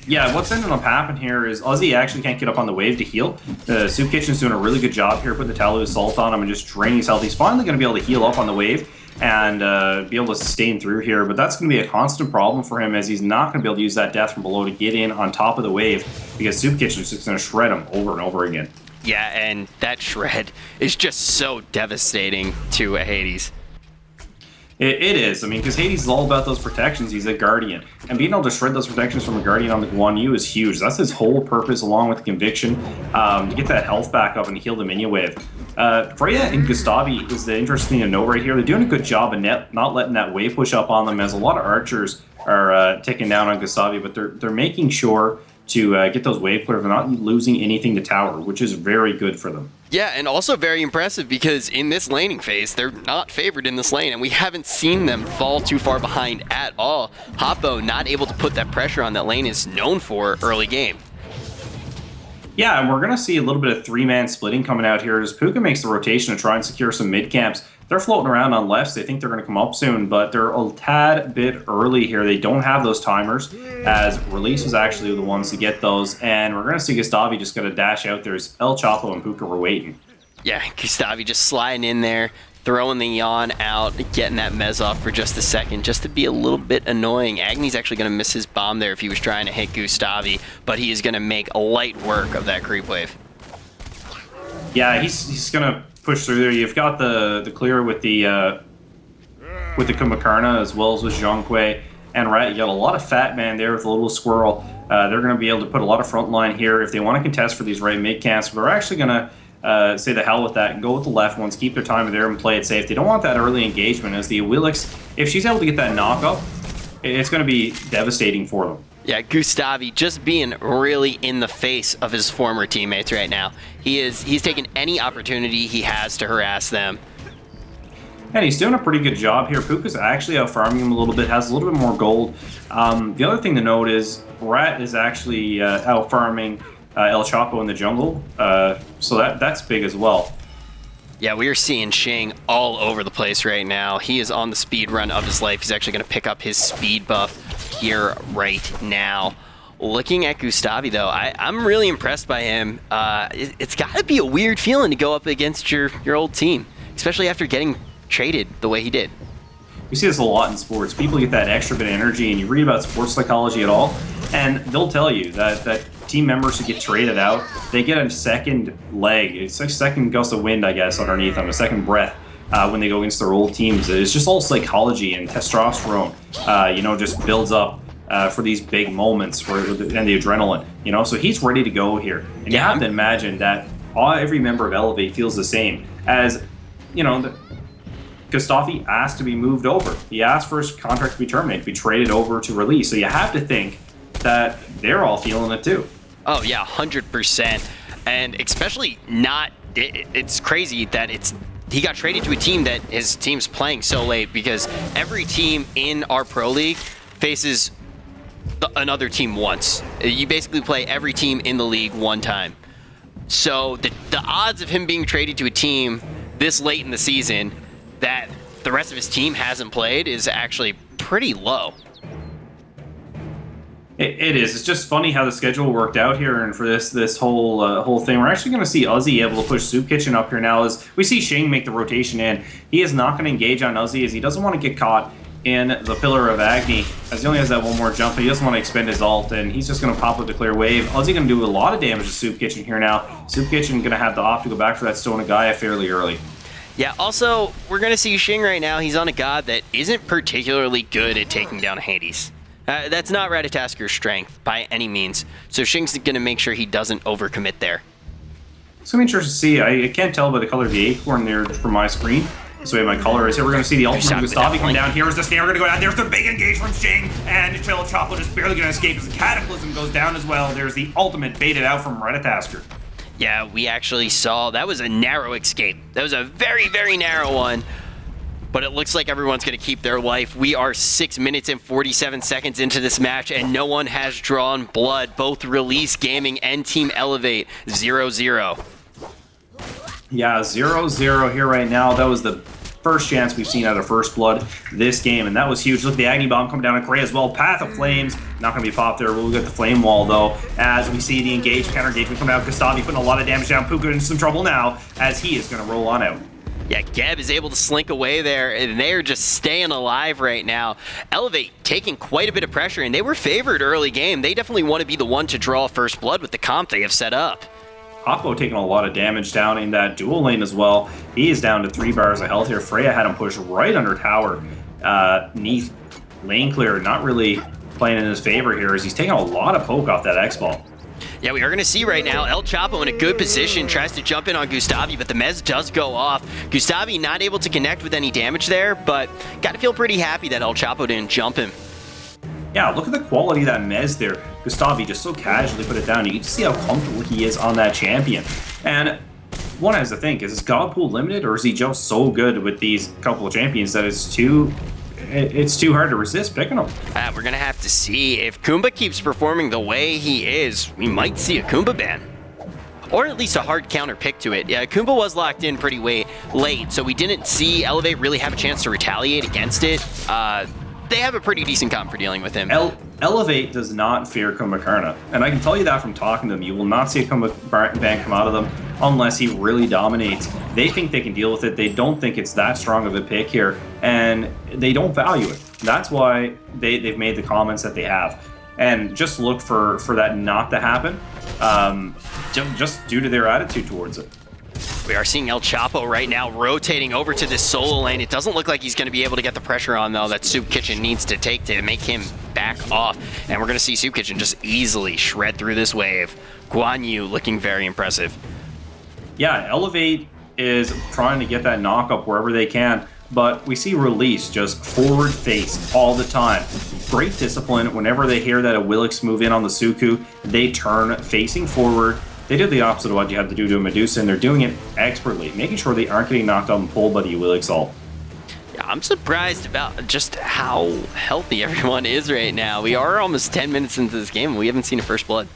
Yeah, what's ended up happening here is Ozzy actually can't get up on the wave to heal. The Soup Kitchen's doing a really good job here, putting the Talu Assault on him and just draining his health. He's finally going to be able to heal up on the wave and be able to sustain through here, but that's going to be a constant problem for him as he's not going to be able to use that death from below to get in on top of the wave because Soup Kitchen's just going to shred him over and over again. Yeah, and that shred is just so devastating to a Hades. It is. I mean, because Hades is all about those protections. He's a Guardian. And being able to shred those protections from a Guardian on the Guan Yu is huge. That's his whole purpose, along with the Conviction, to get that health back up and heal the minion wave. Freya and Gustavi is the interesting thing to note right here. They're doing a good job of not letting that wave push up on them, as a lot of archers are taking down on Gustavi, but they're making sure to get those wave clear. They're not losing anything to tower, which is very good for them. Yeah, and also very impressive because in this laning phase, they're not favored in this lane, and we haven't seen them fall too far behind at all. Hoppo not able to put that pressure on that lane is known for early game. Yeah, and we're going to see a little bit of three-man splitting coming out here as Puka makes the rotation to try and secure some mid-camps. They're floating around on lefts. They think they're going to come up soon, but they're a tad bit early here. They don't have those timers, as Release was actually the ones to get those. And we're going to see Gustavi just going to dash out there as El Chapo and Puka were waiting. Yeah, Gustavi just sliding in there, throwing the yawn out, getting that mez off for just a second, just to be a little bit annoying. Agni's actually going to miss his bomb there if he was trying to hit Gustavi, but he is going to make light work of that creep wave. Yeah, he's going to push through there. You've got the clear with the Kumakarna as well as with Zhongkui and Rat. You got a lot of fat man there with a little squirrel. They're going to be able to put a lot of front line here if they want to contest for these right mid camps. But they're actually going to say the hell with that and go with the left ones, keep their time there and play it safe. They don't want that early engagement as the Willix, if she's able to get that knock up, it's going to be devastating for them. Yeah, Gustavi just being really in the face of his former teammates right now. He's taking any opportunity he has to harass them. And he's doing a pretty good job here. Puka's actually out farming him a little bit, has a little bit more gold. The other thing to note is Rat is actually out farming El Chapo in the jungle, so that's big as well. Yeah, we are seeing Shing all over the place right now. He is on the speed run of his life. He's actually going to pick up his speed buff here right now. Looking at Gustavi, though, I'm really impressed by him. It's got to be a weird feeling to go up against your old team, especially after getting traded the way he did. We see this a lot in sports. People get that extra bit of energy, and you read about sports psychology at all, and they'll tell you that team members who get traded out, they get a second leg. It's like a second gust of wind, I guess, underneath them, a second breath when they go against their old teams. It's just all psychology and testosterone, just builds up for these big moments and the adrenaline, So he's ready to go here. And you have to imagine that every member of Elevate feels the same as, Gustavi asked to be moved over. He asked for his contract to be terminated, to be traded over to Release. So you have to think that they're all feeling it too. Oh yeah, 100%. And especially it's crazy that he got traded to a team that his team's playing so late, because every team in our pro league faces another team once. You basically play every team in the league one time. So the odds of him being traded to a team this late in the season that the rest of his team hasn't played is actually pretty low. It is. It's just funny how the schedule worked out here, and for this whole thing, we're actually going to see Uzi able to push Soup Kitchen up here now as we see Shane make the rotation in. He is not going to engage on Uzi as he doesn't want to get caught in the Pillar of Agni, as he only has that one more jump, but he doesn't want to expend his ult, and he's just going to pop up the clear wave. Uzi going to do a lot of damage to Soup Kitchen here now. Soup Kitchen going to have the opt to go back for that Stone of Gaia fairly early. Yeah, also, we're going to see Shing right now. He's on a god that isn't particularly good at taking down Hades. That's not Ratatasker's strength by any means. So Shing's going to make sure he doesn't overcommit there. It's going to be interesting to see. I can't tell by the color of the acorn there from my screen. That's the way my color is here. We're going to see the ultimate from Gustavi come down. Here's the snare going to go down. There's the big engage from Shing. And Chill Chocolate is barely going to escape as the Cataclysm goes down as well. There's the ultimate baited out from Ratatasker. Yeah, we actually saw that was a narrow escape. That was a very, very narrow one. But it looks like everyone's going to keep their life. We are 6 minutes and 47 seconds into this match, and no one has drawn blood. Both Release Gaming and Team Elevate 0-0. Yeah, 0-0 here right now. That was the First chance we've seen out of First Blood this game, and that was huge. Look at the Agni Bomb come down on Gray as well. Path of Flames, not going to be popped there. We'll get the Flame Wall, though, as we see the engage, counter engagement coming out. Gustavi putting a lot of damage down. Puka in some trouble now, as he is going to roll on out. Yeah, Geb is able to slink away there, and they're just staying alive right now. Elevate taking quite a bit of pressure, and they were favored early game. They definitely want to be the one to draw First Blood with the comp they have set up. Oppo taking a lot of damage down in that dual lane as well. He is down to 3 bars of health here. Freya had him pushed right under tower. Neath lane clear, not really playing in his favor here, as he's taking a lot of poke off that X-Ball. Yeah, we are going to see right now El Chapo in a good position, tries to jump in on Gustavi, but the Mez does go off. Gustavi not able to connect with any damage there, but got to feel pretty happy that El Chapo didn't jump him. Yeah, look at the quality of that Mez there. Gustavi just so casually put it down. You can see how comfortable he is on that champion. And one has to think, is his God Pool limited, or is he just so good with these couple of champions that it's too hard to resist picking him? We're going to have to see. If Kumba keeps performing the way he is, we might see a Kumba ban. Or at least a hard counter pick to it. Yeah, Kumba was locked in pretty late, so we didn't see Elevate really have a chance to retaliate against it. They have a pretty decent comp for dealing with him. Elevate does not fear Kumbhakarna, and I can tell you that from talking to them. You will not see a Kumba ban come out of them unless he really dominates. They think they can deal with it. They don't think it's that strong of a pick here, and they don't value it. That's why they've made the comments that they have. And just look for that not to happen, just due to their attitude towards it. We are seeing El Chapo right now rotating over to this solo lane. It doesn't look like he's going to be able to get the pressure on, though, that Soup Kitchen needs to take to make him back off. And we're going to see Soup Kitchen just easily shred through this wave. Guan Yu looking very impressive. Yeah, Elevate is trying to get that knock up wherever they can, but we see Release just forward face all the time. Great discipline. Whenever they hear that a Willix move in on the Suku, they turn facing forward. They did the opposite of what you have to do to a Medusa, and they're doing it expertly, making sure they aren't getting knocked out and pulled by the Willix ult. Yeah, I'm surprised about just how healthy everyone is right now. We are almost 10 minutes into this game, and we haven't seen a First Blood.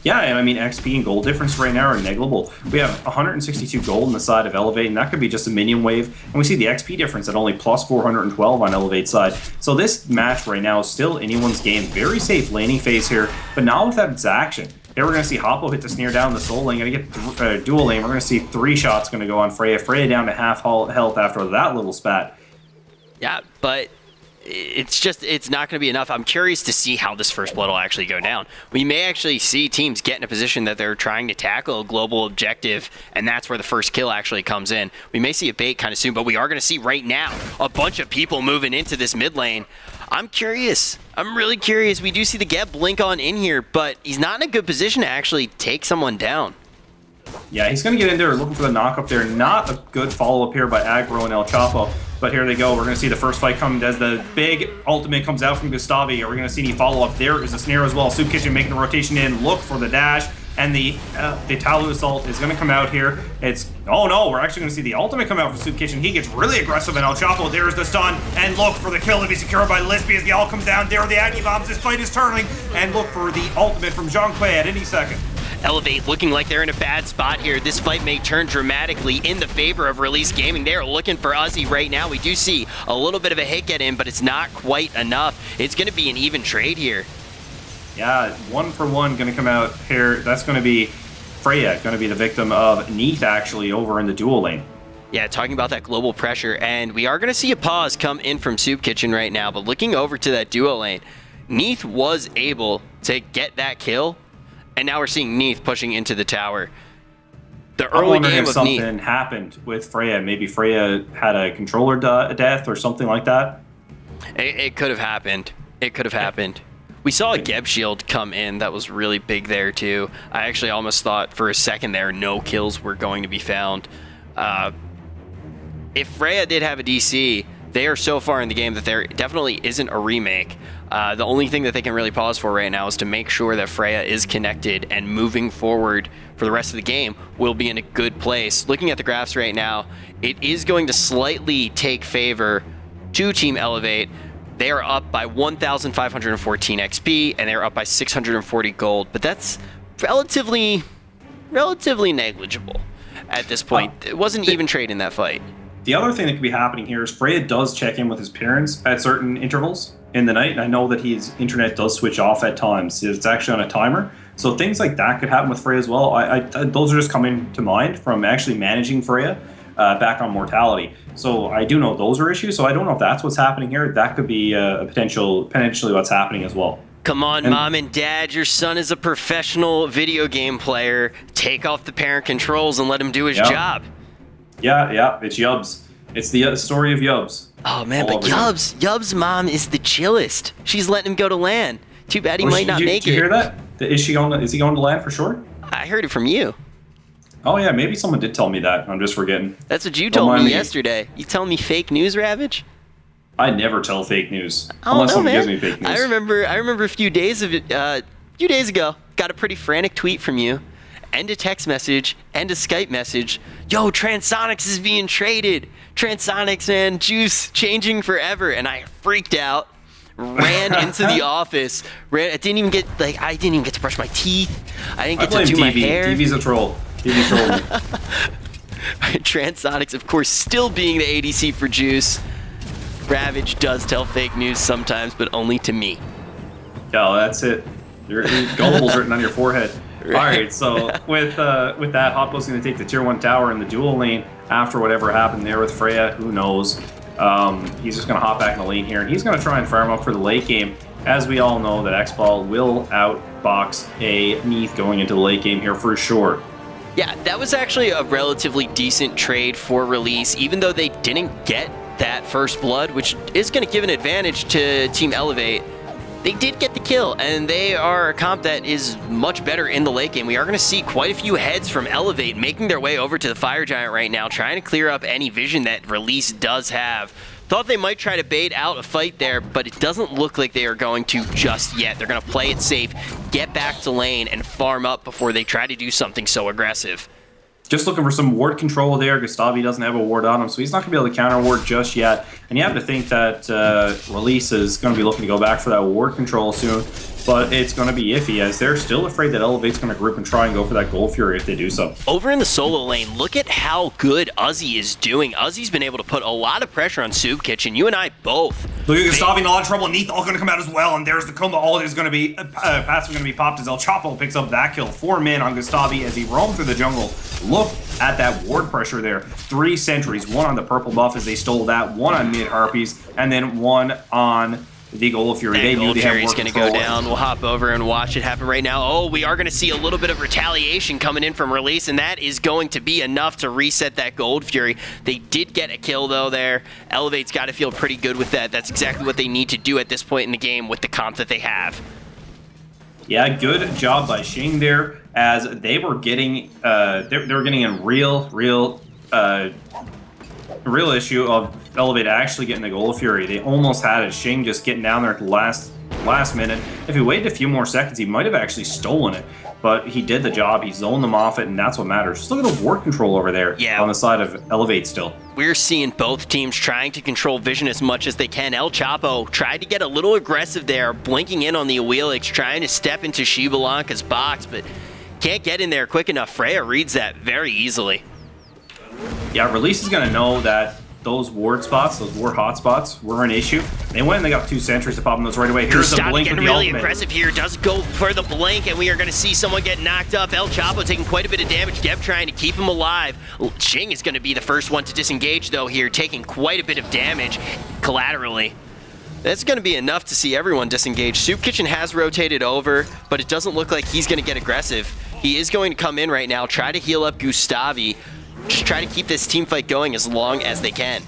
Yeah, and I mean, XP and gold difference right now are negligible. We have 162 gold on the side of Elevate, and that could be just a minion wave. And we see the XP difference at only plus 412 on Elevate side. So this match right now is still anyone's game. Very safe laning phase here, but not with that exaction. Here we're going to see Hoppo hit the snare down the soul lane, going to get dual lane. We're going to see 3 shots going to go on Freya. Freya down to half health after that little spat. Yeah, but it's not going to be enough. I'm curious to see how this First Blood will actually go down. We may actually see teams get in a position that they're trying to tackle a global objective, and that's where the first kill actually comes in. We may see a bait kind of soon, but we are going to see right now a bunch of people moving into this mid lane. I'm curious. I'm really curious. We do see the Geb blink on in here, but he's not in a good position to actually take someone down. Yeah, he's going to get in there looking for the knock up there. Not a good follow-up here by Aggro and El Chapo. But here they go. We're going to see the first fight come as the big ultimate comes out from Gustavi. Are we going to see any follow-up? There is a snare as well. Soup Kitchen making the rotation in. Look for the dash. And the Talu Assault is going to come out here. Oh no, we're actually going to see the ultimate come out from Soup Kitchen. He gets really aggressive, and El Chapo, there's the stun. And look for the kill to be secured by Lispy as the ult comes down. There are the Agni Bombs. This fight is turning. And look for the ultimate from Zhongkui at any second. Elevate looking like they're in a bad spot here. This fight may turn dramatically in the favor of Release Gaming. They're looking for Uzi right now. We do see a little bit of a hit get in, but it's not quite enough. It's going to be an even trade here. Yeah, 1 for 1 going to come out here. That's going to be Freya, going to be the victim of Neath actually over in the dual lane. Yeah, talking about that global pressure, and we are going to see a pause come in from Soup Kitchen right now, but looking over to that duo lane, Neath was able to get that kill, and now we're seeing Neath pushing into the tower. The early game of Neath. Something happened with Freya. Maybe Freya had a controller death or something like that. It could have happened. It could have happened. We saw a Geb shield come in that was really big there too. I actually almost thought for a second there no kills were going to be found. If Freya did have a DC, they are so far in the game that there definitely isn't a remake. The only thing that they can really pause for right now is to make sure that Freya is connected, and moving forward for the rest of the game will be in a good place. Looking at the graphs right now, it is going to slightly take favor to Team Elevate. They are up by 1,514 XP, and they're up by 640 gold, but that's relatively negligible at this point. It wasn't even trade in that fight. The other thing that could be happening here is Freya does check in with his parents at certain intervals in the night, and I know that his internet does switch off at times. It's actually on a timer, so things like that could happen with Freya as well. Those are just coming to mind from actually managing Freya back on Mortality. So I do know those are issues. So I don't know if that's what's happening here. That could be a potentially what's happening as well. Come on, Mom and Dad, your son is a professional video game player. Take off the parent controls and let him do his job. Yeah, it's Yubs. It's the story of Yubs. Oh, man, but Yub's mom is the chillest. She's letting him go to LAN. Too bad he might not make it. Did you hear that? Is he going to LAN for sure? I heard it from you. Oh, yeah, maybe someone did tell me that. I'm just forgetting. That's what you told me yesterday. You telling me fake news, Ravage? I never tell fake news unless someone gives me fake news. I remember a few days ago, got a pretty frantic tweet from you, and a text message, and a Skype message. Yo, Transonics is being traded. Transonics, man, Juice changing forever. And I freaked out, ran into the office. I didn't even get to brush my teeth. I didn't get to do my hair. TV's a troll. TV trolled me. Transonics, of course, still being the ADC for Juice. Ravage does tell fake news sometimes, but only to me. Yeah, that's it. Your gullible's written on your forehead. Right. All right, so with that, Hoppo's going to take the tier 1 tower in the dual lane after whatever happened there with Freya. Who knows? He's just going to hop back in the lane here, and he's going to try and farm up for the late game. As we all know, that X-Ball will outbox a Neath going into the late game here for sure. Yeah, that was actually a relatively decent trade for Release, even though they didn't get that first blood, which is going to give an advantage to Team Elevate. They did get the kill, and they are a comp that is much better in the late game. We are going to see quite a few heads from Elevate making their way over to the Fire Giant right now, trying to clear up any vision that Release does have. Thought they might try to bait out a fight there, but it doesn't look like they are going to just yet. They're going to play it safe, get back to lane, and farm up before they try to do something so aggressive. Just looking for some ward control there. Gustavi doesn't have a ward on him, so he's not going to be able to counter ward just yet. And you have to think that Release is going to be looking to go back for that ward control soon. But it's going to be iffy, as they're still afraid that Elevate's going to group and try and go for that Gold Fury if they do so. Over in the solo lane, look at how good Uzi is doing. Uzi's been able to put a lot of pressure on Soup Kitchen. You and I both. Look at Gustavi in a lot of trouble. Neath all going to come out as well, and there's the combo. All is going to be passive going to be popped as El Chapo picks up that kill. 4 men on Gustavi as he roamed through the jungle. Look at that ward pressure there. 3 sentries, 1 on the purple buff as they stole that, 1 on mid Harpies, and then 1 on the Gold Fury. They knew Gold Fury's going to go down. We'll hop over and watch it happen right now. Oh, we are going to see a little bit of retaliation coming in from Release, and that is going to be enough to reset that Gold Fury. They did get a kill, though, there. Elevate's got to feel pretty good with that. That's exactly what they need to do at this point in the game with the comp that they have. Yeah, good job by Shing there, as they were getting they were getting a real issue of Elevate actually getting the Gold Fury. They almost had it. Shing just getting down there at the last minute. If he waited a few more seconds, he might have actually stolen it. But he did the job. He zoned them off it, and that's what matters. Just look at the ward control over there on the side of Elevate still. We're seeing both teams trying to control vision as much as they can. El Chapo tried to get a little aggressive there, blinking in on the Awilix, trying to step into Shibalanka's box, but can't get in there quick enough. Freya reads that very easily. Yeah, Release is going to know that those ward spots, those ward hot spots, were an issue. They went and they got 2 sentries to pop them those right away. Here's the blink with the really ultimate. Aggressive here, does go for the blink, and we are going to see someone get knocked up. El Chapo taking quite a bit of damage. Dev trying to keep him alive. Shing is going to be the first one to disengage, though, here, taking quite a bit of damage collaterally. That's going to be enough to see everyone disengage. Soup Kitchen has rotated over, but it doesn't look like he's going to get aggressive. He is going to come in right now, try to heal up Gustavi, just try to keep this team fight going as long as they can.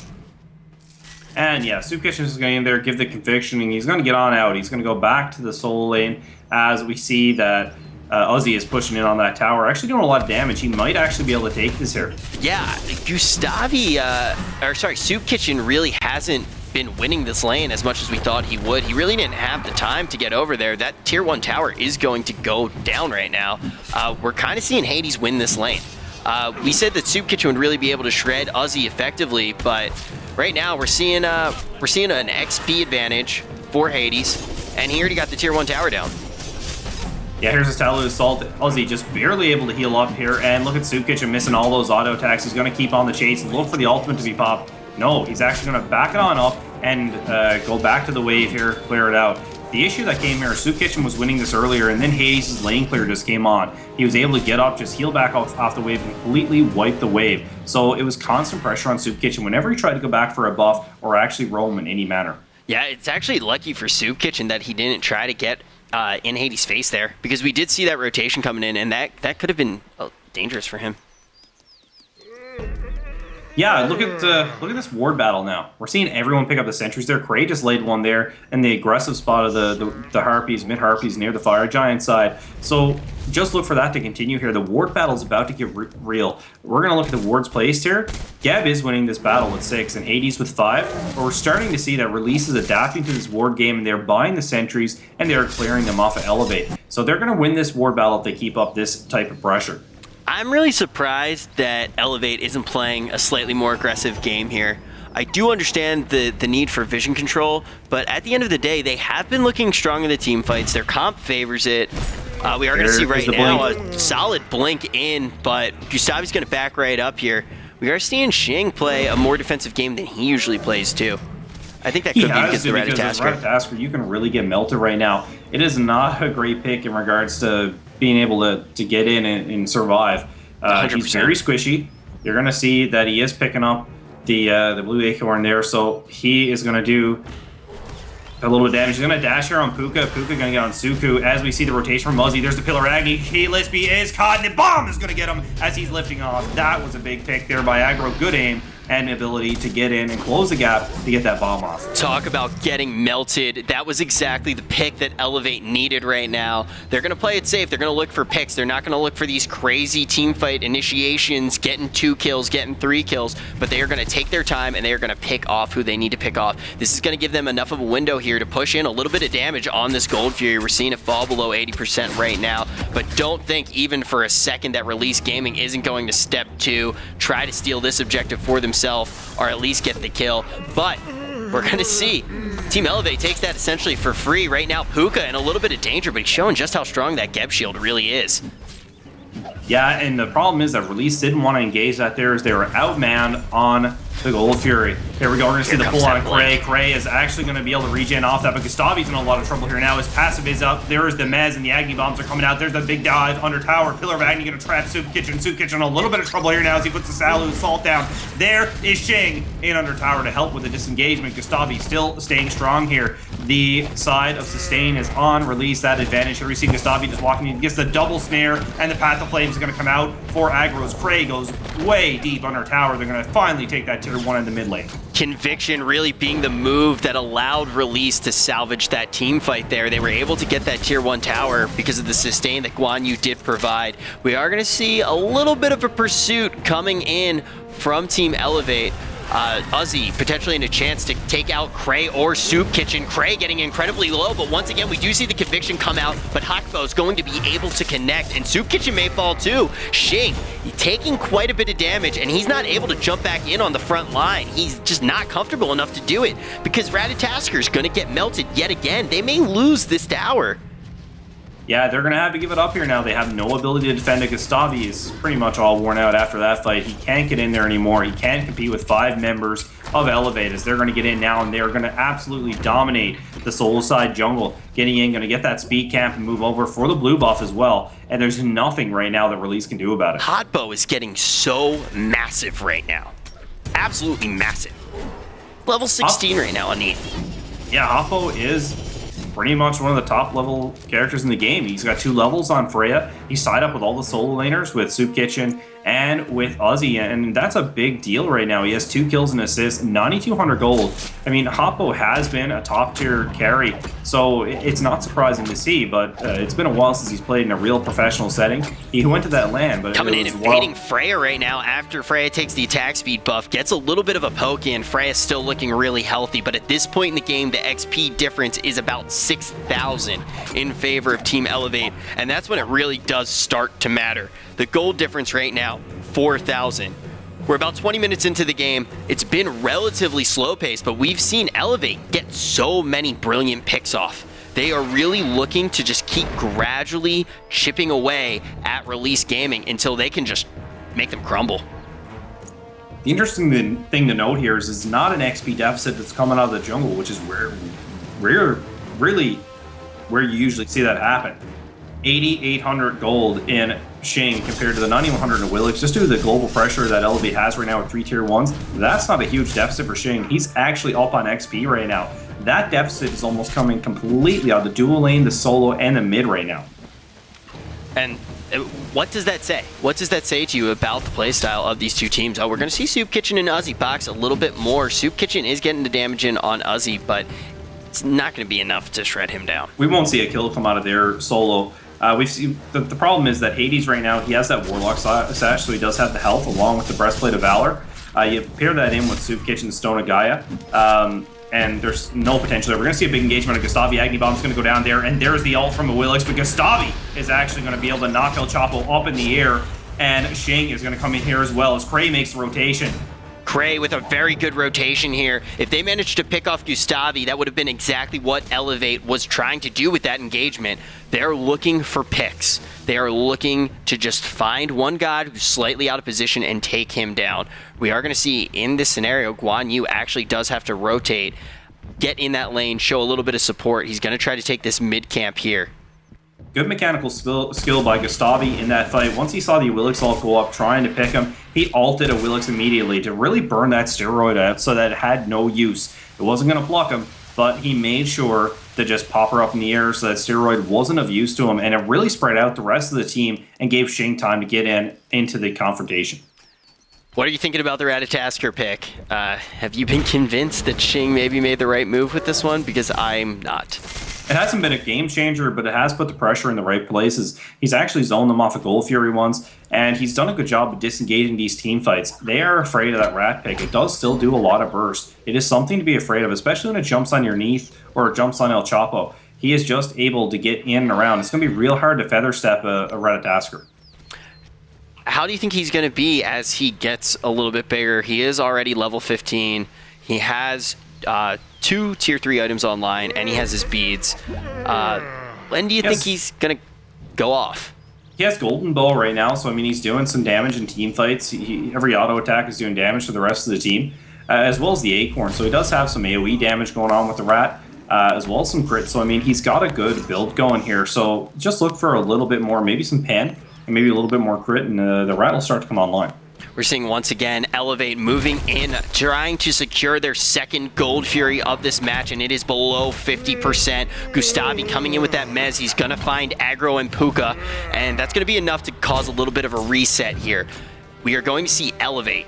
And yeah, Soup Kitchen is going in there, give the conviction, and he's going to get on out. He's going to go back to the solo lane as we see that Uzi is pushing in on that tower, actually doing a lot of damage. He might actually be able to take this here. Yeah, Gustavi, Soup Kitchen really hasn't been winning this lane as much as we thought he would. He really didn't have the time to get over there. That tier 1 tower is going to go down right now. We're kind of seeing Hades win this lane. We said that Soup Kitchen would really be able to shred Uzi effectively, but right now we're seeing an XP advantage for Hades, and he already got the tier 1 tower down. Yeah, here's a Salu Assault. Ozzy just barely able to heal up here. And look at Soup Kitchen missing all those auto attacks. He's going to keep on the chase and look for the ultimate to be popped. No, he's actually going to back it on up and go back to the wave here, clear it out. The issue that came here, Soup Kitchen was winning this earlier, and then Hades' lane clear just came on. He was able to get up, just heal back off the wave, and completely wipe the wave. So it was constant pressure on Soup Kitchen whenever he tried to go back for a buff or actually roam in any manner. Yeah, it's actually lucky for Soup Kitchen that he didn't try to get in Hades' face there, because we did see that rotation coming in, and that could have been dangerous for him. Yeah, look at this ward battle now. We're seeing everyone pick up the sentries there. Cray just laid one there in the aggressive spot of the Harpies, mid Harpies near the Fire Giant side. So just look for that to continue here. The ward battle is about to get real. We're going to look at the wards placed here. Geb is winning this battle with 6 and Hades with 5. But we're starting to see that Release is adapting to this ward game, and they're buying the sentries and they're clearing them off of Elevate. So they're going to win this ward battle if they keep up this type of pressure. I'm really surprised that Elevate isn't playing a slightly more aggressive game here. I do understand the need for vision control, but at the end of the day, they have been looking strong in the team fights. Their comp favors it. We are going to see right now a solid blink in, but Gustavi's going to back right up here. We are seeing Xing play a more defensive game than he usually plays too. I think that could be because the Ratatasker, you can really get melted right now. It is not a great pick in regards to being able to get in and survive. He's very squishy. You're going to see that he is picking up the blue acorn there, so he is going to do a little bit of damage. He's going to dash here on Puka. Puka going to get on Suku. As we see the rotation from Muzzy, there's the Pillar Agni. Lispy is caught, and the bomb is going to get him as he's lifting off. That was a big pick there by Aggro. Good aim and ability to get in and close the gap to get that bomb off. Talk about getting melted. That was exactly the pick that Elevate needed right now. They're going to play it safe. They're going to look for picks. They're not going to look for these crazy team fight initiations, getting 2 kills, getting 3 kills, but they are going to take their time and they are going to pick off who they need to pick off. This is going to give them enough of a window here to push in a little bit of damage on this Gold Fury. We're seeing it fall below 80% right now, but don't think even for a second that Release Gaming isn't going to step 2, try to steal this objective for themselves, or at least get the kill. But we're going to see Team Elevate takes that essentially for free. Right now, Puka in a little bit of danger, but he's showing just how strong that Geb shield really is. Yeah, and the problem is that Release didn't want to engage that there as they were outmanned on the Gold Fury. Here we go, we're going to see the pull on Cray. Cray is actually going to be able to regen off that, but Gustavi's in a lot of trouble here now. His passive is up. There is the Mez, and the Agni bombs are coming out. There's a big dive under tower. Pillar of Agni going to trap Soup Kitchen. Soup Kitchen in a little bit of trouble here now as he puts the Salu Assault down. There is Xing in under tower to help with the disengagement. Gustavi still staying strong here. The side of Sustain is on. Release that advantage. Here we see Gustavi just walking in, gets the double snare, and the Path of Flames is going to come out for Aggro's. Cray goes way deep under tower. They're going to finally take that tier 1 in the mid lane. Conviction really being the move that allowed Release to salvage that team fight there. They were able to get that tier 1 tower because of the sustain that Guan Yu did provide. We are going to see a little bit of a pursuit coming in from Team Elevate. Uzzy potentially in a chance to take out Cray or Soup Kitchen. Cray getting incredibly low, but once again, we do see the Conviction come out, but Hakbo is going to be able to connect, and Soup Kitchen may fall too. Xing taking quite a bit of damage, and he's not able to jump back in on the front line. He's just not comfortable enough to do it, because Ratatasker is going to get melted yet again. They may lose this tower. Yeah, they're going to have to give it up here now. They have no ability to defend it. Gustavi is pretty much all worn out after that fight. He can't get in there anymore. He can't compete with 5 members of Elevate as they're going to get in now, and they're going to absolutely dominate the solo side jungle. Getting in, going to get that speed camp and move over for the blue buff as well. And there's nothing right now that Release can do about it. Hotbo is getting so massive right now. Absolutely massive. Level 16 right now on Neath. Yeah, Hotbo is pretty much one of the top level characters in the game. He's got 2 levels on Freya. He's tied up with all the solo laners, with Soup Kitchen and with Uzzy, and that's a big deal right now. He has 2 kills and assists, 9,200 gold. I mean, Hoppo has been a top tier carry, so it's not surprising to see, but it's been a while since he's played in a real professional setting. He went to that LAN, but coming in and baiting Freya right now after Freya takes the attack speed buff, gets a little bit of a poke in. Freya's still looking really healthy, but at this point in the game, the XP difference is about 6,000 in favor of Team Elevate, and that's when it really does start to matter. The gold difference right now, 4,000. We're about 20 minutes into the game. It's been relatively slow paced, but we've seen Elevate get so many brilliant picks off. They are really looking to just keep gradually chipping away at Release Gaming until they can just make them crumble. The interesting thing to note here is it's not an XP deficit that's coming out of the jungle, which is really where you usually see that happen. 8,800 gold in Shing compared to the 9,100 in Willix, just due to the global pressure that Elevate has right now with 3 tier 1s. That's not a huge deficit for Shing. He's actually up on XP right now. That deficit is almost coming completely out of the dual lane, the solo, and the mid right now. And what does that say? What does that say to you about the playstyle of these two teams? Oh, we're going to see Soup Kitchen and Uzzy box a little bit more. Soup Kitchen is getting the damage in on Uzzy, but it's not going to be enough to shred him down. We won't see a kill come out of their solo. We've seen the problem is that Hades right now, he has that Warlock sash, so he does have the health along with the Breastplate of Valor. You pair that in with Soup Kitchen, Stone of Gaia, and there's no potential there. We're going to see a big engagement of Gustavi. Agni Bomb's going to go down there, and there's the ult from the Willix, but Gustavi is actually going to be able to knock El Chapo up in the air, and Shing is going to come in here as well as Cray makes the rotation. Cray with a very good rotation here. If they managed to pick off Gustavi, that would have been exactly what Elevate was trying to do with that engagement. They're looking for picks. They are looking to just find one god who's slightly out of position and take him down. We are going to see in this scenario, Guan Yu actually does have to rotate, get in that lane, show a little bit of support. He's going to try to take this mid camp here. Good mechanical skill by Gustavi in that fight. Once he saw the Willix ult go up trying to pick him, he ulted a Willix immediately to really burn that steroid out so that it had no use. It wasn't going to block him, but he made sure to just pop her up in the air so that steroid wasn't of use to him, and it really spread out the rest of the team and gave Shing time to get into the confrontation. What are you thinking about the Ratatasker pick? Have you been convinced that Shing maybe made the right move with this one? Because I'm not. It hasn't been a game changer, but it has put the pressure in the right places. He's actually zoned them off of Gold Fury once, and he's done a good job of disengaging these team fights. They are afraid of that Rat pick. It does still do a lot of burst. It is something to be afraid of, especially when it jumps on your Neath or it jumps on El Chapo. He is just able to get in and around. It's going to be real hard to feather step a Ratatasker. How do you think he's going to be as he gets a little bit bigger? He is already level 15. He has 2 tier 3 items online, and he has his beads. When do you think he's going to go off? He has Golden Bow right now, so I mean he's doing some damage in team fights. Every auto attack is doing damage to the rest of the team, as well as the Acorn. So he does have some AoE damage going on with the Rat, as well as some crit. So I mean he's got a good build going here. So just look for a little bit more, maybe some pen, and maybe a little bit more crit, and the Rat will start to come online. We're seeing once again Elevate moving in, trying to secure their second Gold Fury of this match, and it is below 50%. Gustavi coming in with that mez. He's going to find aggro and Puka, and that's going to be enough to cause a little bit of a reset here. We are going to see Elevate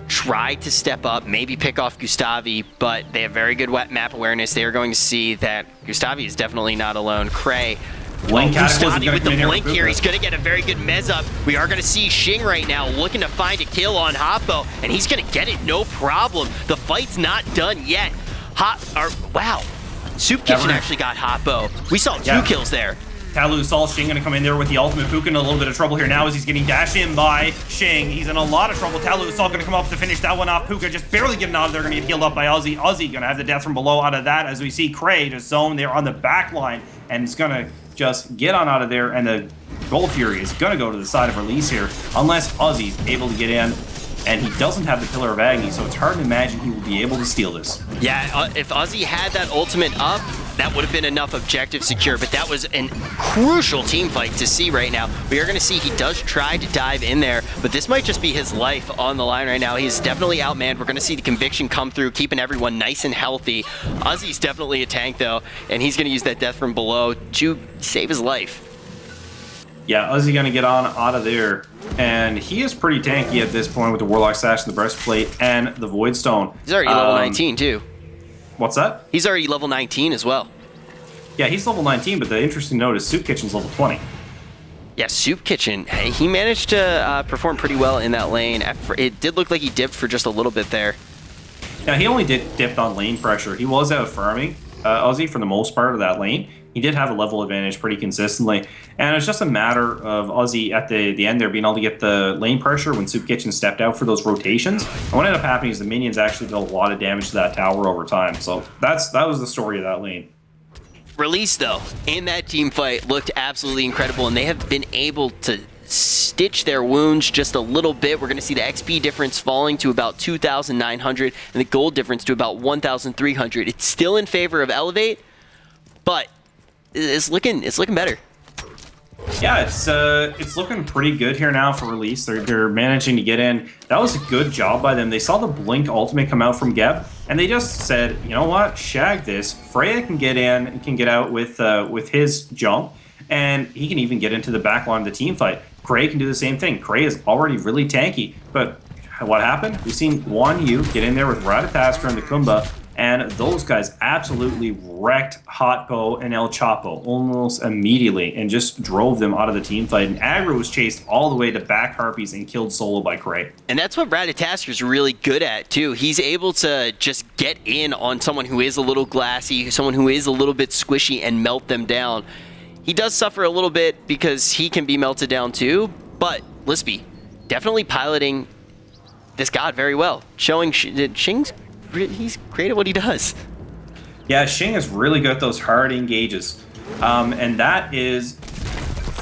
try to step up, maybe pick off Gustavi, but they have very good map awareness. They are going to see that Gustavi is definitely not alone. Cray, Gustavi with the blink here. He's going to get a very good mez up. We are going to see Shing right now looking to find a kill on Hoppo, and he's going to get it no problem. The fight's not done yet. Wow. Soup Kitchen actually got Hoppo. We saw 2 kills there. Talu saw Shing going to come in there with the ultimate Puka in a little bit of trouble here now as he's getting dashed in by Shing. He's in a lot of trouble. Talu is all going to come up to finish that one off. Puka just barely getting out of there, going to get healed up by Uzzy. Uzzy going to have the death from below out of that as we see Cray just zone there on the back line, and it's going to just get on out of there, and the Gold Fury is going to go to the side of Release here, unless Uzzy's able to get in, and he doesn't have the Pillar of Agni, so it's hard to imagine he will be able to steal this. Yeah, if Uzzy had that ultimate up, that would have been enough objective secure, but that was a crucial team fight to see right now. We are going to see he does try to dive in there, but this might just be his life on the line right now. He's definitely outmanned. We're going to see the conviction come through, keeping everyone nice and healthy. Uzzy's definitely a tank, though, and he's going to use that death from below to save his life. Yeah, Uzzy going to get on out of there, and he is pretty tanky at this point with the Warlock Sash and the Breastplate and the Void Stone. He's already level 19, too. What's that? He's already level 19 as well. Yeah, he's level 19, but the interesting note is Soup Kitchen's level 20. Yeah, Soup Kitchen, he managed to perform pretty well in that lane. It did look like he dipped for just a little bit there. Now, he only dipped on lane pressure. He was out farming Uzzy for the most part of that lane. He did have a level advantage pretty consistently. And it's just a matter of Uzzy at the end there being able to get the lane pressure when Soup Kitchen stepped out for those rotations. And what ended up happening is the minions actually did a lot of damage to that tower over time. So that was the story of that lane. Release, though, in that team fight looked absolutely incredible, and they have been able to stitch their wounds just a little bit. We're going to see the XP difference falling to about 2,900 and the gold difference to about 1,300. It's still in favor of Elevate, but it's looking better. Yeah, it's looking pretty good here now for Release. They're managing to get in. That was a good job by them. They saw the Blink ultimate come out from Geb, and they just said, you know what, shag this. Freya can get in and can get out with his jump, and he can even get into the back line of the team fight. Cray can do the same thing. Cray is already really tanky, but what happened? We've seen Guan Yu get in there with Ratatasker and the Kumba, and those guys absolutely wrecked Hotpo and El Chapo almost immediately and just drove them out of the team fight. And Aggro was chased all the way to back Harpies and killed solo by Cray. And that's what Ratatasker's really good at, too. He's able to just get in on someone who is a little glassy, someone who is a little bit squishy, and melt them down. He does suffer a little bit because he can be melted down, too. But Lispy definitely piloting this god very well, showing Shing's he's great at what he does. Yeah, Shing is really good at those hard engages. And that is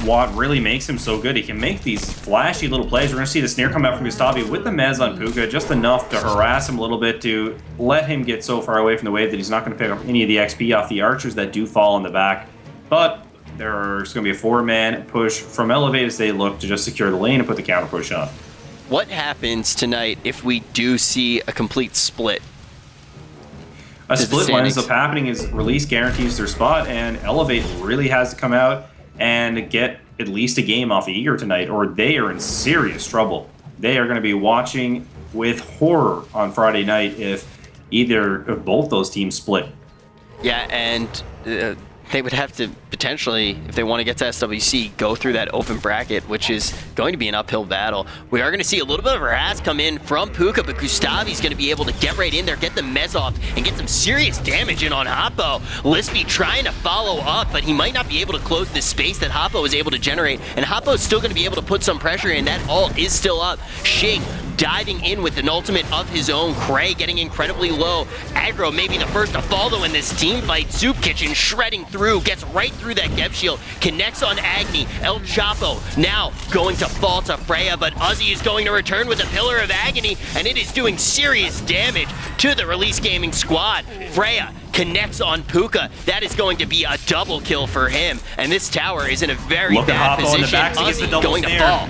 what really makes him so good. He can make these flashy little plays. We're going to see the snare come out from Gustavi with the Mez on Puka, just enough to harass him a little bit to let him get so far away from the wave that he's not going to pick up any of the XP off the archers that do fall in the back. But there's going to be a 4-man push from Elevate as they look to just secure the lane and put the counter push on. What happens tonight if we do see a complete split? A split what ends up happening is Release guarantees their spot, and Elevate really has to come out and get at least a game off of Eager tonight, or they are in serious trouble. They are going to be watching with horror on Friday night if both those teams split. Yeah, and they would have to potentially, if they want to get to SWC, go through that open bracket, which is going to be an uphill battle. We are going to see a little bit of a harass come in from Puka, but Gustavi's going to be able to get right in there, get the Mez off, and get some serious damage in on Hoppo. Lispy trying to follow up, but he might not be able to close the space that Hoppo was able to generate, and Hoppo's still going to be able to put some pressure in. That ult is still up. Shing diving in with an ultimate of his own. Cray getting incredibly low. Aggro maybe the first to fall though in this team fight. Soup Kitchen shredding through, gets right through that Geb shield, connects on Agni. El Chapo now going to fall to Freya, but Uzi is going to return with a Pillar of Agony, and it is doing serious damage to the Release Gaming squad. Freya connects on Puka. That is going to be a double kill for him, and this tower is in a very bad position. Uzi going to fall.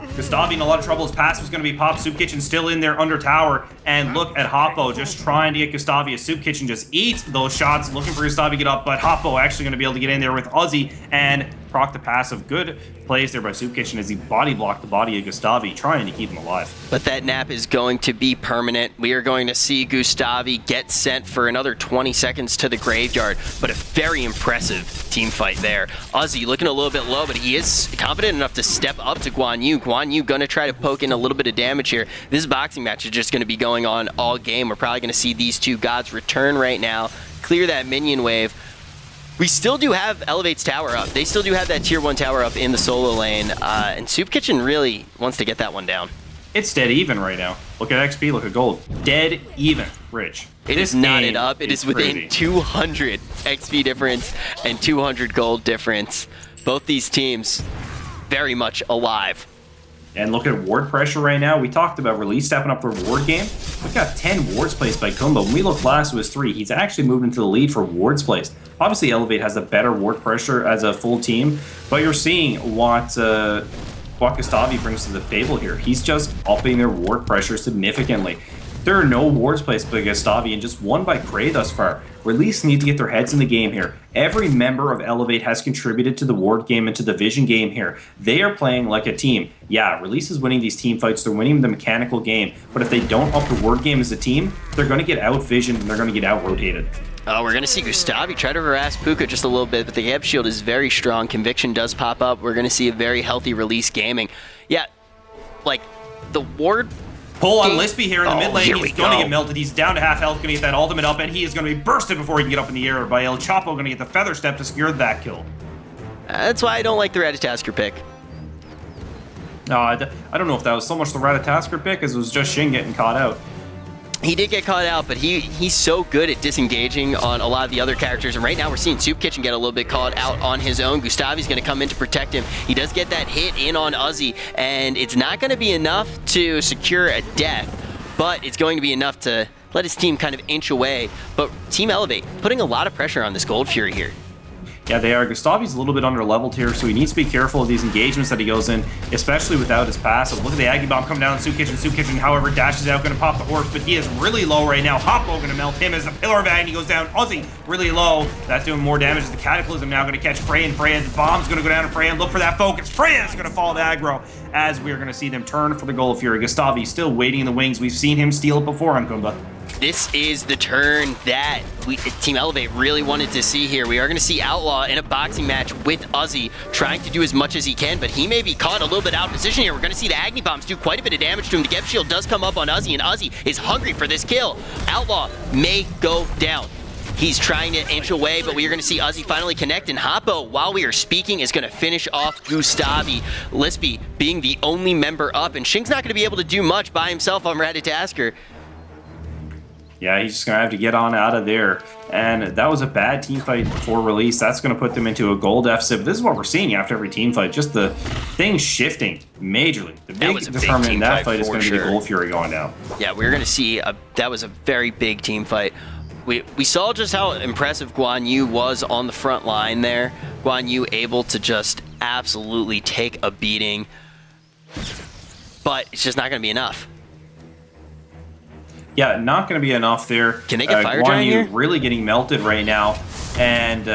Gustavi in a lot of trouble. His passive is going to be popped. Soup Kitchen still in there under tower. And look at Hoppo just trying to get Gustavi. As Soup Kitchen just eats those shots, looking for Gustavi to get up. But Hoppo actually going to be able to get in there with Uzi and proc the passive. Good plays there by Soup Kitchen as he body blocked the body of Gustavi, trying to keep him alive. But that nap is going to be permanent. We are going to see Gustavi get sent for another 20 seconds to the graveyard. But a very impressive team fight there. Uzi looking a little bit low, but he is confident enough to step up to Guan Yu. Guan Yu going to try to poke in a little bit of damage here. This boxing match is just going to be going on all game. We're probably going to see these two gods return right now, clear that minion wave. We still do have Elevate's tower up. They still do have that tier 1 tower up in the solo lane, and Soup Kitchen really wants to get that one down. It's dead even right now. Look at XP, look at gold. Dead even, Rich. It is knotted up. It is within 200 XP difference and 200 gold difference. Both these teams very much alive. And look at ward pressure right now. We talked about Release stepping up their ward game. We've got 10 wards placed by Kumba. When we look last, it was 3. He's actually moved into the lead for wards placed. Obviously, Elevate has a better ward pressure as a full team, but you're seeing what Gustavi brings to the table here. He's just upping their ward pressure significantly. There are no wards placed by Gustavi and just one by Cray thus far. Release need to get their heads in the game here. Every member of Elevate has contributed to the ward game and to the vision game here. They are playing like a team. Yeah, Release is winning these team fights. They're winning the mechanical game. But if they don't up the ward game as a team, they're going to get out-visioned and they're going to get out-rotated. Oh, we're going to see Gustavi try to harass Puka just a little bit, but the Geb shield is very strong. Conviction does pop up. We're going to see a very healthy Release Gaming. Yeah, like, the ward... Pull on Lispy here in the mid lane. He's going to get melted. He's down to half health, going to get that ultimate up, and he is going to be bursted before he can get up in the air by El Chapo, going to get the feather step to secure that kill. That's why I don't like the Ratatasker pick. I don't know if that was so much the Ratatasker pick as it was just Shin getting caught out. He did get caught out, but he's so good at disengaging on a lot of the other characters. And right now we're seeing Soup Kitchen get a little bit caught out on his own. Gustavi's going to come in to protect him. He does get that hit in on Uzi, and it's not going to be enough to secure a death, but it's going to be enough to let his team kind of inch away. But Team Elevate putting a lot of pressure on this Gold Fury here. Yeah, they are. Gustavi's a little bit under-leveled here, so he needs to be careful of these engagements that he goes in, especially without his passive. Look at the Aggie Bomb come down on Soup Kitchen. Soup Kitchen, however, dashes out, going to pop the horse, but he is really low right now. Hoppo going to melt him as the Pillar of Agony goes down. Uzi really low. That's doing more damage as the Cataclysm now going to catch Freya, and Freya, the bomb's going to go down to Freya and look for that focus. Freya's going to fall to aggro as we are going to see them turn for the Gold Fury. Gustavi still waiting in the wings. We've seen him steal it before on Kumba. This is the turn that Team Elevate really wanted to see here. We are going to see Outlaw in a boxing match with Uzi, trying to do as much as he can, but he may be caught a little bit out of position here. We're going to see the Agni Bombs do quite a bit of damage to him. The Geb Shield does come up on Uzi, and Uzi is hungry for this kill. Outlaw may go down. He's trying to inch away, but we are going to see Uzi finally connect, and Hoppo, while we are speaking, is going to finish off Gustavi. Lispy being the only member up, and Shing's not going to be able to do much by himself on Ratatasker. Yeah, he's just going to have to get on out of there. And that was a bad team fight for Release. That's going to put them into a gold deficit. But this is what we're seeing after every team fight. Just the things shifting majorly. The big determinant in that fight is going to be the Gold Fury going down. Yeah, we're going to see that was a very big team fight. We saw just how impressive Guan Yu was on the front line there. Guan Yu able to just absolutely take a beating. But it's just not going to be enough. Yeah, not going to be enough there. Can they get Fire Giant here? Really getting melted right now. And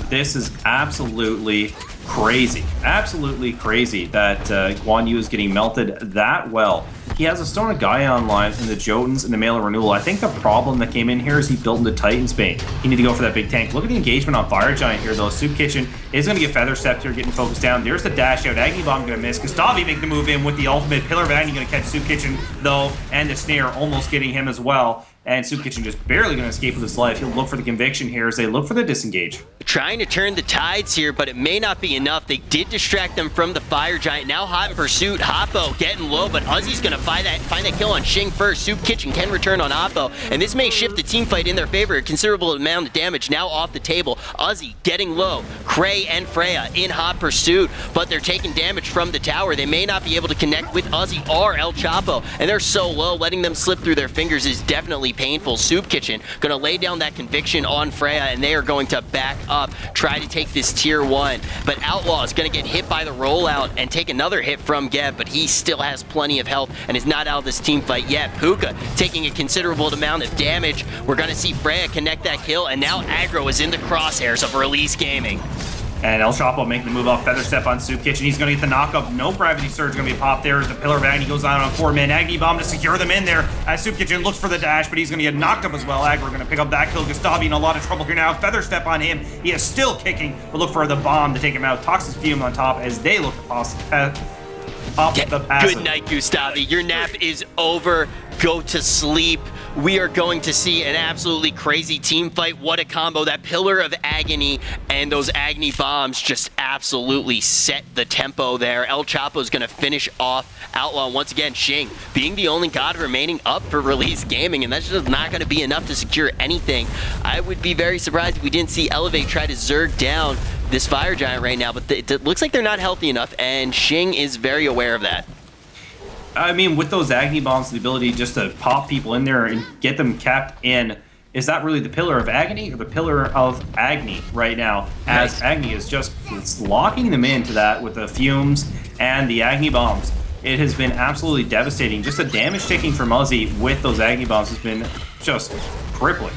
this is absolutely crazy. Absolutely crazy that Guan Yu is getting melted that well. He has a Stone of Gaia online in the Jotuns and the Male Renewal. I think the problem that came in here is he built into Titan's Bane. You need to go for that big tank. Look at the engagement on Fire Giant here, though. Soup Kitchen is going to get Feather Stepped here, getting focused down. There's the dash out. Agni Bomb going to miss. Gustavi making the move in with the ultimate. Pillar of Agni going to catch Soup Kitchen, though, and the Snare almost getting him as well. And Soup Kitchen just barely going to escape with his life. He'll look for the Conviction here as they look for the disengage. Trying to turn the tides here, but it may not be enough. They did distract them from the Fire Giant. Now hot in pursuit. Hoppo getting low, but Uzi's going to find that kill on Shing first. Soup Kitchen can return on Hoppo, and this may shift the team fight in their favor. A considerable amount of damage now off the table. Uzi getting low. Cray and Freya in hot pursuit, but they're taking damage from the tower. They may not be able to connect with Uzi or El Chapo, and they're so low, letting them slip through their fingers is definitely painful. Soup Kitchen gonna lay down that Conviction on Freya, and they are going to back up, try to take this tier 1. But Outlaw is gonna get hit by the rollout and take another hit from Geb, but he still has plenty of health and is not out of this team fight yet. Puka taking a considerable amount of damage. We're gonna see Freya connect that kill, and now aggro is in the crosshairs of Release Gaming. And El Chapo making the move off Feather Step on Soup Kitchen. He's going to get the knock-up. No Gravity Surge going to be popped there as the Pillar of Agni goes on 4-man. Agni Bomb to secure them in there as Soup Kitchen looks for the dash, but he's going to get knocked up as well. Aggro going to pick up that kill. Gustavi in a lot of trouble here now. Feather Step on him. He is still kicking, but look for the bomb to take him out. Toxic Fume on top as they look to pop the passive. Good night, Gustavi. Your nap is over. Go to sleep. We are going to see an absolutely crazy team fight. What a combo. That Pillar of Agony and those Agni Bombs just absolutely set the tempo there. El Chapo is going to finish off Outlaw once again. Shing being the only god remaining up for Release Gaming, and that's just not going to be enough to secure anything. I would be very surprised if we didn't see Elevate try to Zerg down this Fire Giant right now, but it looks like they're not healthy enough, and Shing is very aware of that. I mean, with those Agni Bombs, the ability just to pop people in there and get them capped in, is that really the Pillar of Agony or the Pillar of Agni right now? As Agni is just locking them into that with the Fumes and the Agni Bombs. It has been absolutely devastating. Just the damage taking from Uzi with those Agni Bombs has been just crippling.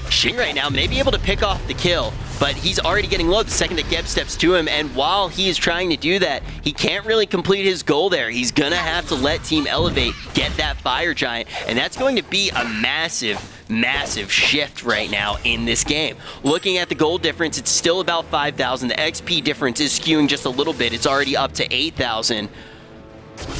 Shing right now may be able to pick off the kill, but he's already getting low the second that Geb steps to him, and while he is trying to do that, he can't really complete his goal there. He's gonna have to let Team Elevate get that Fire Giant, and that's going to be a massive shift right now in this game. Looking at the gold difference, it's still about 5,000. The XP difference is skewing just a little bit. It's already up to 8,000.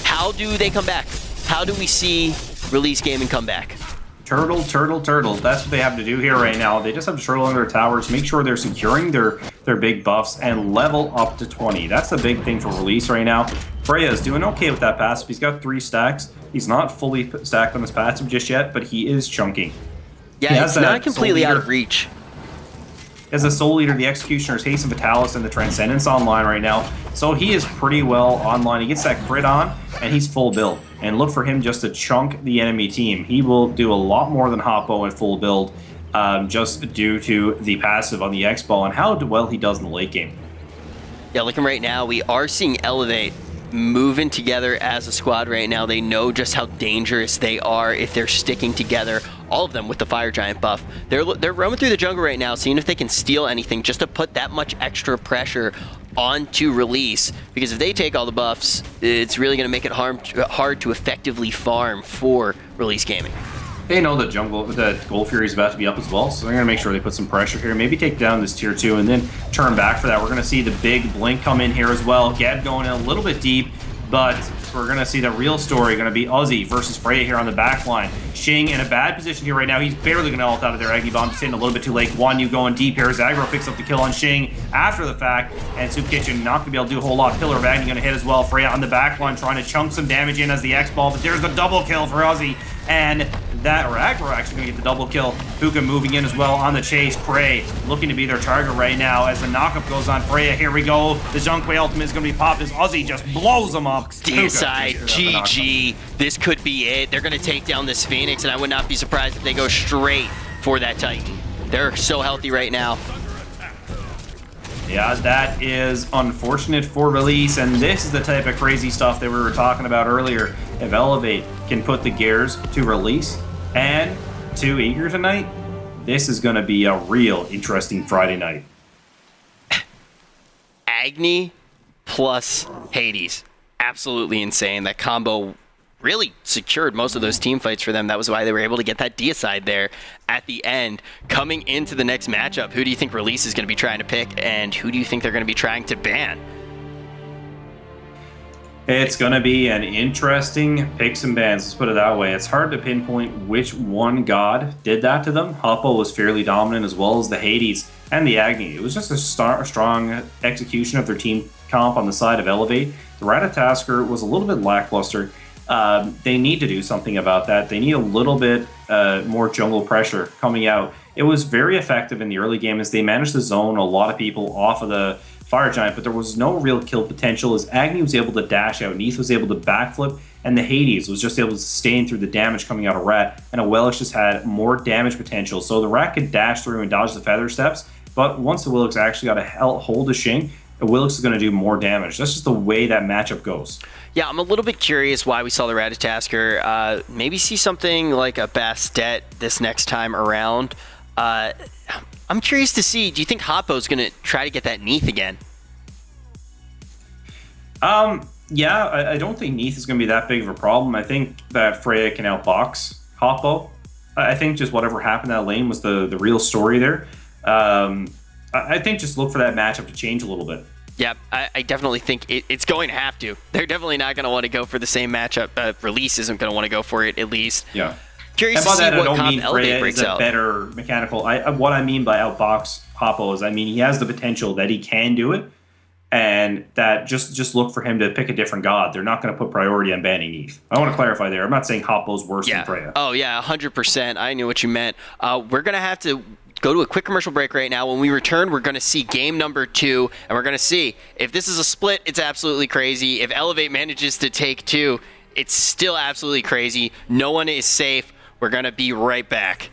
How do they come back? How do we see Release Gaming come back? Turtle. That's what they have to do here right now. They just have to turtle under their towers, make sure they're securing their big buffs, and level up to 20. That's the big thing for Release right now. Freya is doing okay with that passive. He's got 3 stacks. He's not fully stacked on his passive just yet, but he is chunking. Yeah, it's not completely out of reach. As a Soul Eater, the Executioner's Haste and Vitalis and the Transcendence online right now. So he is pretty well online. He gets that crit on, and he's full build. And look for him just to chunk the enemy team. He will do a lot more than Hoppo at full build, just due to the passive on the X-Ball and how well he does in the late game. Yeah, looking right now, we are seeing Elevate moving together as a squad right now. They know just how dangerous they are if they're sticking together, all of them with the Fire Giant buff. They're roaming through the jungle right now, seeing if they can steal anything just to put that much extra pressure onto Release, because if they take all the buffs, it's really going to make it hard to effectively farm for Release Gaming. They know that Gold Fury is about to be up as well, so they're going to make sure they put some pressure here. Maybe take down this tier 2 and then turn back for that. We're going to see the big blink come in here as well. Geb going in a little bit deep, but we're going to see the real story going to be Ozzy versus Freya here on the back line. Shing in a bad position here right now. He's barely going to ult out of their Agni Bomb. Just hitting a little bit too late. Wanyu going deep here. Zagro picks up the kill on Shing after the fact, and Soup Kitchen not going to be able to do a whole lot. Pillar of Agni going to hit as well. Freya on the back line trying to chunk some damage in as the X-Ball, but there's the double kill for Ozzy, and that Aggro actually going to get the double kill. Puka moving in as well on the chase. Prey looking to be their target right now as the knockup goes on Freya. Here we go. The Zhonghui ultimate is going to be popped as Ozzy just blows them up. Deicide, GG. This could be it. They're going to take down this Phoenix, and I would not be surprised if they go straight for that Titan. They're so healthy right now. Yeah, that is unfortunate for Release, and this is the type of crazy stuff that we were talking about earlier. If Elevate can put the gears to Release and to Eager tonight, this is going to be a real interesting Friday night. Agni plus Hades. Absolutely insane. That combo really secured most of those team fights for them. That was why they were able to get that Deicide there at the end. Coming into the next matchup, who do you think Release is going to be trying to pick, and who do you think they're going to be trying to ban? It's going to be an interesting picks and bans, let's put it that way. It's hard to pinpoint which one god did that to them. Hoppo was fairly dominant, as well as the Hades and the Agni. It was just a strong execution of their team comp on the side of Elevate. The Ratatasker was a little bit lackluster. They need to do something about that. They need a little bit more jungle pressure coming out. It was very effective in the early game as they managed to zone a lot of people off of the Fire Giant, but there was no real kill potential as Agni was able to dash out, Neith was able to backflip, and the Hades was just able to sustain through the damage coming out of Rat, and Awilix just had more damage potential. So the Rat could dash through and dodge the feather steps, but once Awilix actually got a hold of Shing, Awilix is going to do more damage. That's just the way that matchup goes. Yeah, I'm a little bit curious why we saw the Ratatasker. Maybe see something like a Bastet this next time around. I'm curious to see, do you think Hoppo's going to try to get that Neith again? Yeah, I don't think Neith is going to be that big of a problem. I think that Freya can outbox Hoppo. I think just whatever happened in that lane was the real story there. I think just look for that matchup to change a little bit. Yeah, I definitely think it's going to have to. They're definitely not going to want to go for the same matchup. Release isn't going to want to go for it, at least. Yeah. Curious to see what comp Elevate breaks out. Better mechanical. What I mean by outbox Hoppo is, I mean, he has the potential that he can do it, and that just look for him to pick a different god. They're not going to put priority on banning Neith. I want to clarify there. I'm not saying Hoppo's worse than Freya. Oh, yeah, 100%. I knew what you meant. We're going to have to go to a quick commercial break right now. When we return, we're going to see game number 2, and we're going to see if this is a split, it's absolutely crazy. If Elevate manages to take 2, it's still absolutely crazy. No one is safe. We're going to be right back.